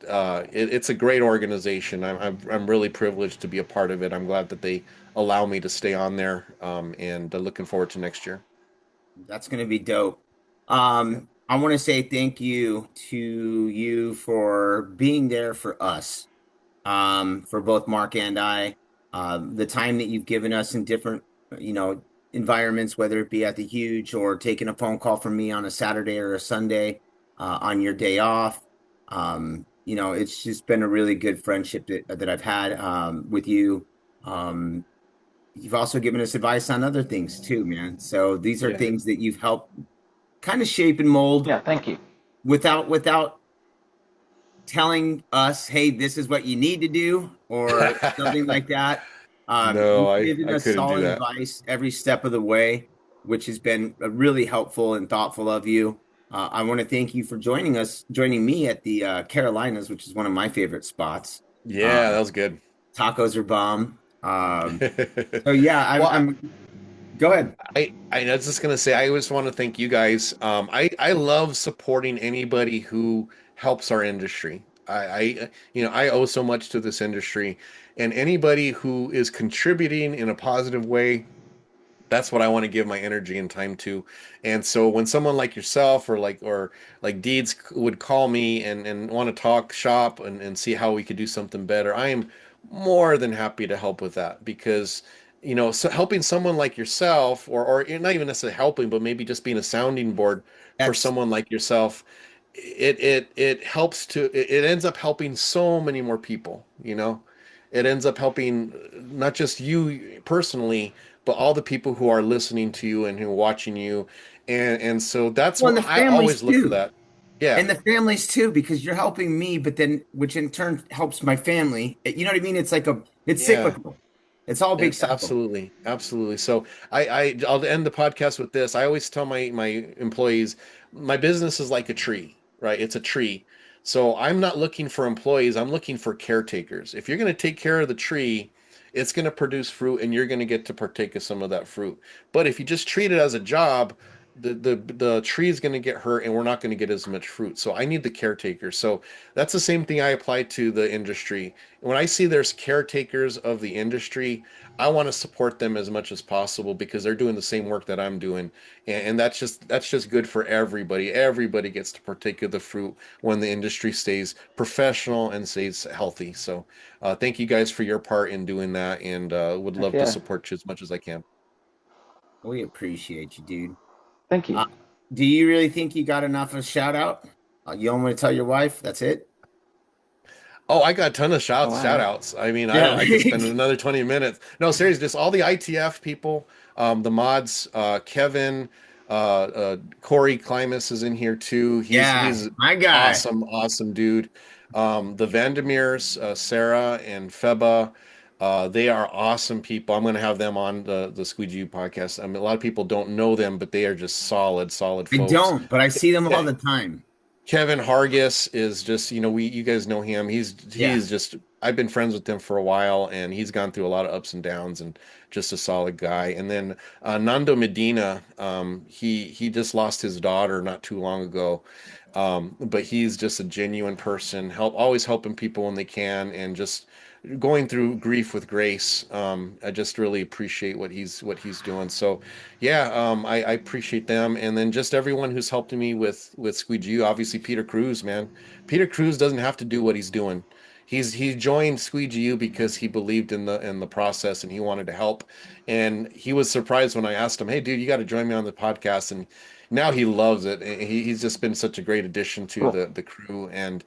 it's a great organization. I'm really privileged to be a part of it. I'm glad that they allow me to stay on there, and looking forward to next year. That's going to be dope. I want to say thank you to you for being there for us, for both Mark and I, the time that you've given us in different, environments, whether it be at the Huge or taking a phone call from me on a Saturday or a Sunday, on your day off. It's just been a really good friendship that I've had, with you. You've also given us advice on other things too, man. So these are things that you've helped kind of shape and mold. Yeah, thank you. Without telling us, hey, this is what you need to do or something like that. No, You've given I us couldn't do solid that. advice every step of the way, which has been really helpful and thoughtful of you. I want to thank you for joining me at the Carolinas, which is one of my favorite spots. Yeah, that was good. Tacos are bomb. So yeah, Well, I'm go ahead. I was just gonna say I always want to thank you guys. I love supporting anybody who helps our industry. I owe so much to this industry, and anybody who is contributing in a positive way, that's what I want to give my energy and time to. And so when someone like yourself or like Deeds would call me and want to talk shop and see how we could do something better, I am more than happy to help with that because so helping someone like yourself or you're not even necessarily helping, but maybe just being a sounding board for That's someone like yourself, it helps it ends up helping so many more people. It ends up helping not just you personally, but all the people who are listening to you and who are watching you. And so that's well, and what the I families always look for too. that. Yeah. And the families too, because you're helping me, but then which in turn helps my family. You know what I mean? It's Yeah. cyclical. It's all a big cycle. Absolutely, absolutely. So I'll end the podcast with this. I always tell my employees, my business is like a tree, right? It's a tree. So I'm not looking for employees. I'm looking for caretakers. If you're going to take care of the tree, it's going to produce fruit, and you're going to get to partake of some of that fruit. But if you just treat it as a job, the tree is going to get hurt, and we're not going to get as much fruit. So I need the caretakers. So that's the same thing I apply to the industry. When I see there's caretakers of the industry, I want to support them as much as possible because they're doing the same work that I'm doing, and that's just good for everybody. Everybody gets to partake of the fruit when the industry stays professional and stays healthy. So, thank you guys for your part in doing that, and would Heck love to yeah. support you as much as I can. We appreciate you, dude. Thank you. Uh, do you really think you got enough of a shout out? You don't want to tell your wife? That's it? Oh, I got a ton of Oh, wow. shout Yeah. outs. I mean, Yeah. I could spend another 20 minutes. No, seriously, just all the ITF people, the mods, Kevin, Corey Klimas is in here too. Yeah, He's my guy. awesome dude. The Vandermeers, Sarah and Feba, they are awesome people. I'm going to have them on the Squeegee podcast. I mean, a lot of people don't know them, but they are just solid I folks. don't, but I see them all the time. Kevin Hargis is just, you guys know him. He's Yeah. just I've been friends with him for a while, and he's gone through a lot of ups and downs, and just a solid guy. And then Nando Medina, he just lost his daughter not too long ago, but he's just a genuine person, always helping people when they can, and just going through grief with grace. I just really appreciate what he's doing. So, yeah, I appreciate them, and then just everyone who's helped me with Squeegee. Obviously, Peter Cruz, man. Peter Cruz doesn't have to do what he's doing. He joined Squeegee U because he believed in the process and he wanted to help. And he was surprised when I asked him, "Hey, dude, you got to join me on the podcast." And now he loves it. He's just been such a great addition to Cool. the crew, and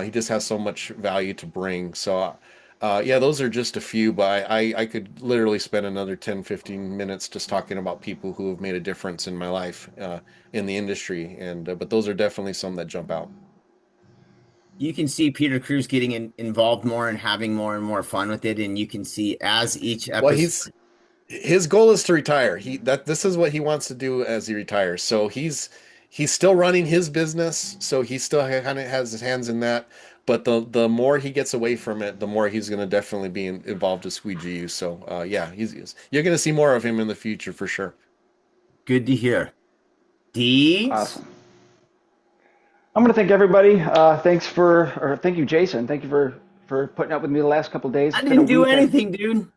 he just has so much value to bring. So, yeah, those are just a few, but I could literally spend another 10, 15 minutes just talking about people who have made a difference in my life, in the industry. And but those are definitely some that jump out. You can see Peter Cruz getting involved more and having more and more fun with it, and you can see as each Well, episode. his goal is to retire. This is what he wants to do as he retires. So he's still running his business, so he still kind of has his hands in that. But the more he gets away from it, the more he's going to definitely be involved with Squeegee. So, yeah, you're going to see more of him in the future for sure. Good to hear. Deeds? Awesome. I'm going to thank everybody. Thank you, Jason. Thank you for putting up with me the last couple of days. I It's been a didn't do week. anything, dude.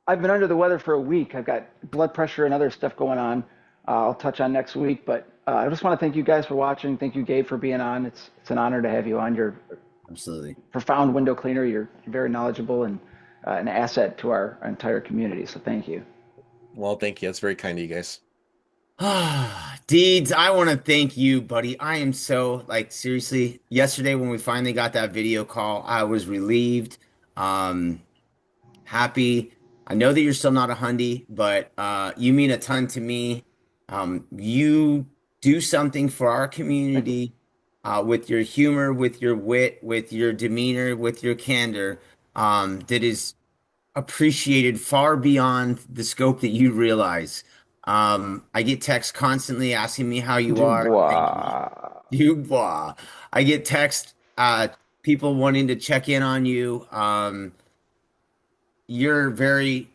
I've been under the weather for a week. I've got blood pressure and other stuff going on. I'll touch on next week, but I just want to thank you guys for watching. Thank you, Gabe, for being on. It's an honor to have you on. You're a Absolutely. profound window cleaner. You're very knowledgeable and an asset to our entire community. So thank you. Well, thank you. That's very kind of you guys. Deeds, I want to thank you, buddy. I am so like seriously, yesterday when we finally got that video call, I was relieved, um, happy. I know that you're still not a hundy, but you mean a ton to me. You do something for our Thank you. community with your humor, with your wit, with your demeanor, with your candor, that is appreciated far beyond the scope that you realize. I get texts constantly asking me how you are. Thank you. Dubois. Dubois. I get text people wanting to check in on you. You're very,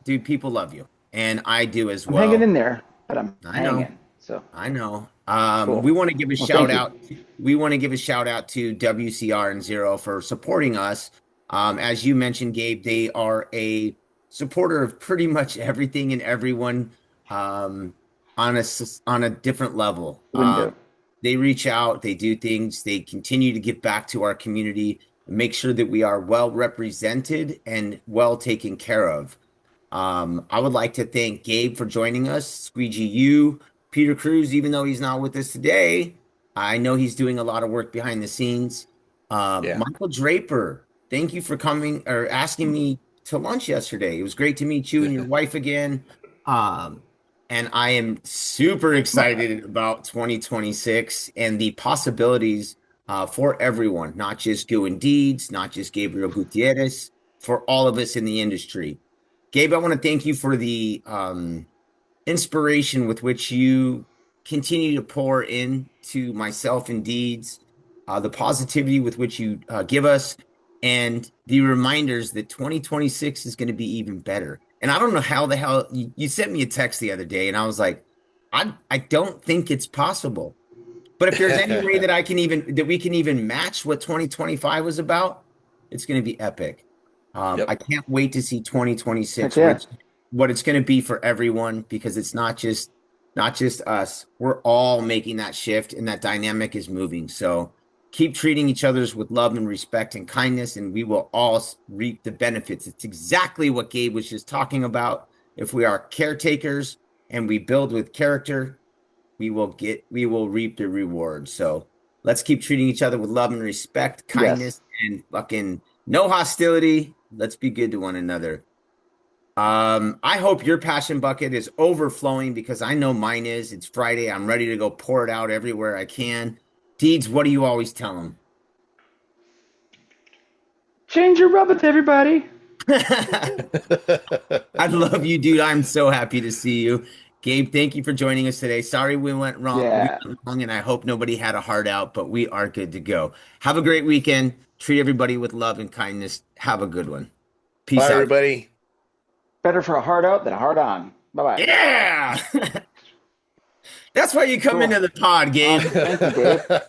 dude, people love you. And I do as I'm hanging well. in there, but I'm I know. hanging. So I know. cool. We want to give a Well, shout thank you. out. We want to give a shout out to WCR and Zero for supporting us. As you mentioned, Gabe, they are a supporter of pretty much everything and everyone on a different level. Window. They reach out, they do things, they continue to give back to our community, make sure that we are well represented and well taken care of. I would like to thank Gabe for joining us, Squeegee U, Peter Cruz, even though he's not with us today. I know he's doing a lot of work behind the scenes. Yeah. Michael Draper, thank you for coming or asking me to lunch yesterday. It was great to meet you and your wife again. And I am super excited about 2026 and the possibilities for everyone, not just Go and Deeds, not just Gabriel Gutierrez, for all of us in the industry. Gabe, I want to thank you for the inspiration with which you continue to pour into myself and Deeds, the positivity with which you give us, and the reminders that 2026 is going to be even better. And I don't know how the hell you sent me a text the other day, and I was like, I don't think it's possible. But if there's any way that we can even match what 2025 was about, it's going to be epic. Yep. I can't wait to see Heck 2026, yeah. what it's going to be for everyone, because it's not just us. We're all making that shift, and that dynamic is moving. So keep treating each others with love and respect and kindness, and we will all reap the benefits. It's exactly what Gabe was just talking about. If we are caretakers and we build with character, we will reap the reward. So let's keep treating each other with love and respect, Yes. kindness, and fucking no hostility. Let's be good to one another. I hope your passion bucket is overflowing, because I know mine is. It's Friday. I'm ready to go pour it out everywhere I can. Deeds, what do you always tell them? Change your rubbits, everybody. I love you, dude. I'm so happy to see you. Gabe, thank you for joining us today. Sorry we went wrong. Yeah. And I hope nobody had a heart out, but we are good to go. Have a great weekend. Treat everybody with love and kindness. Have a good one. Peace Bye, out. everybody. Better for a hard out than a hard on. Bye bye. Yeah. That's why you come Cool. into the pod, Gabe. Thank you, Gabe.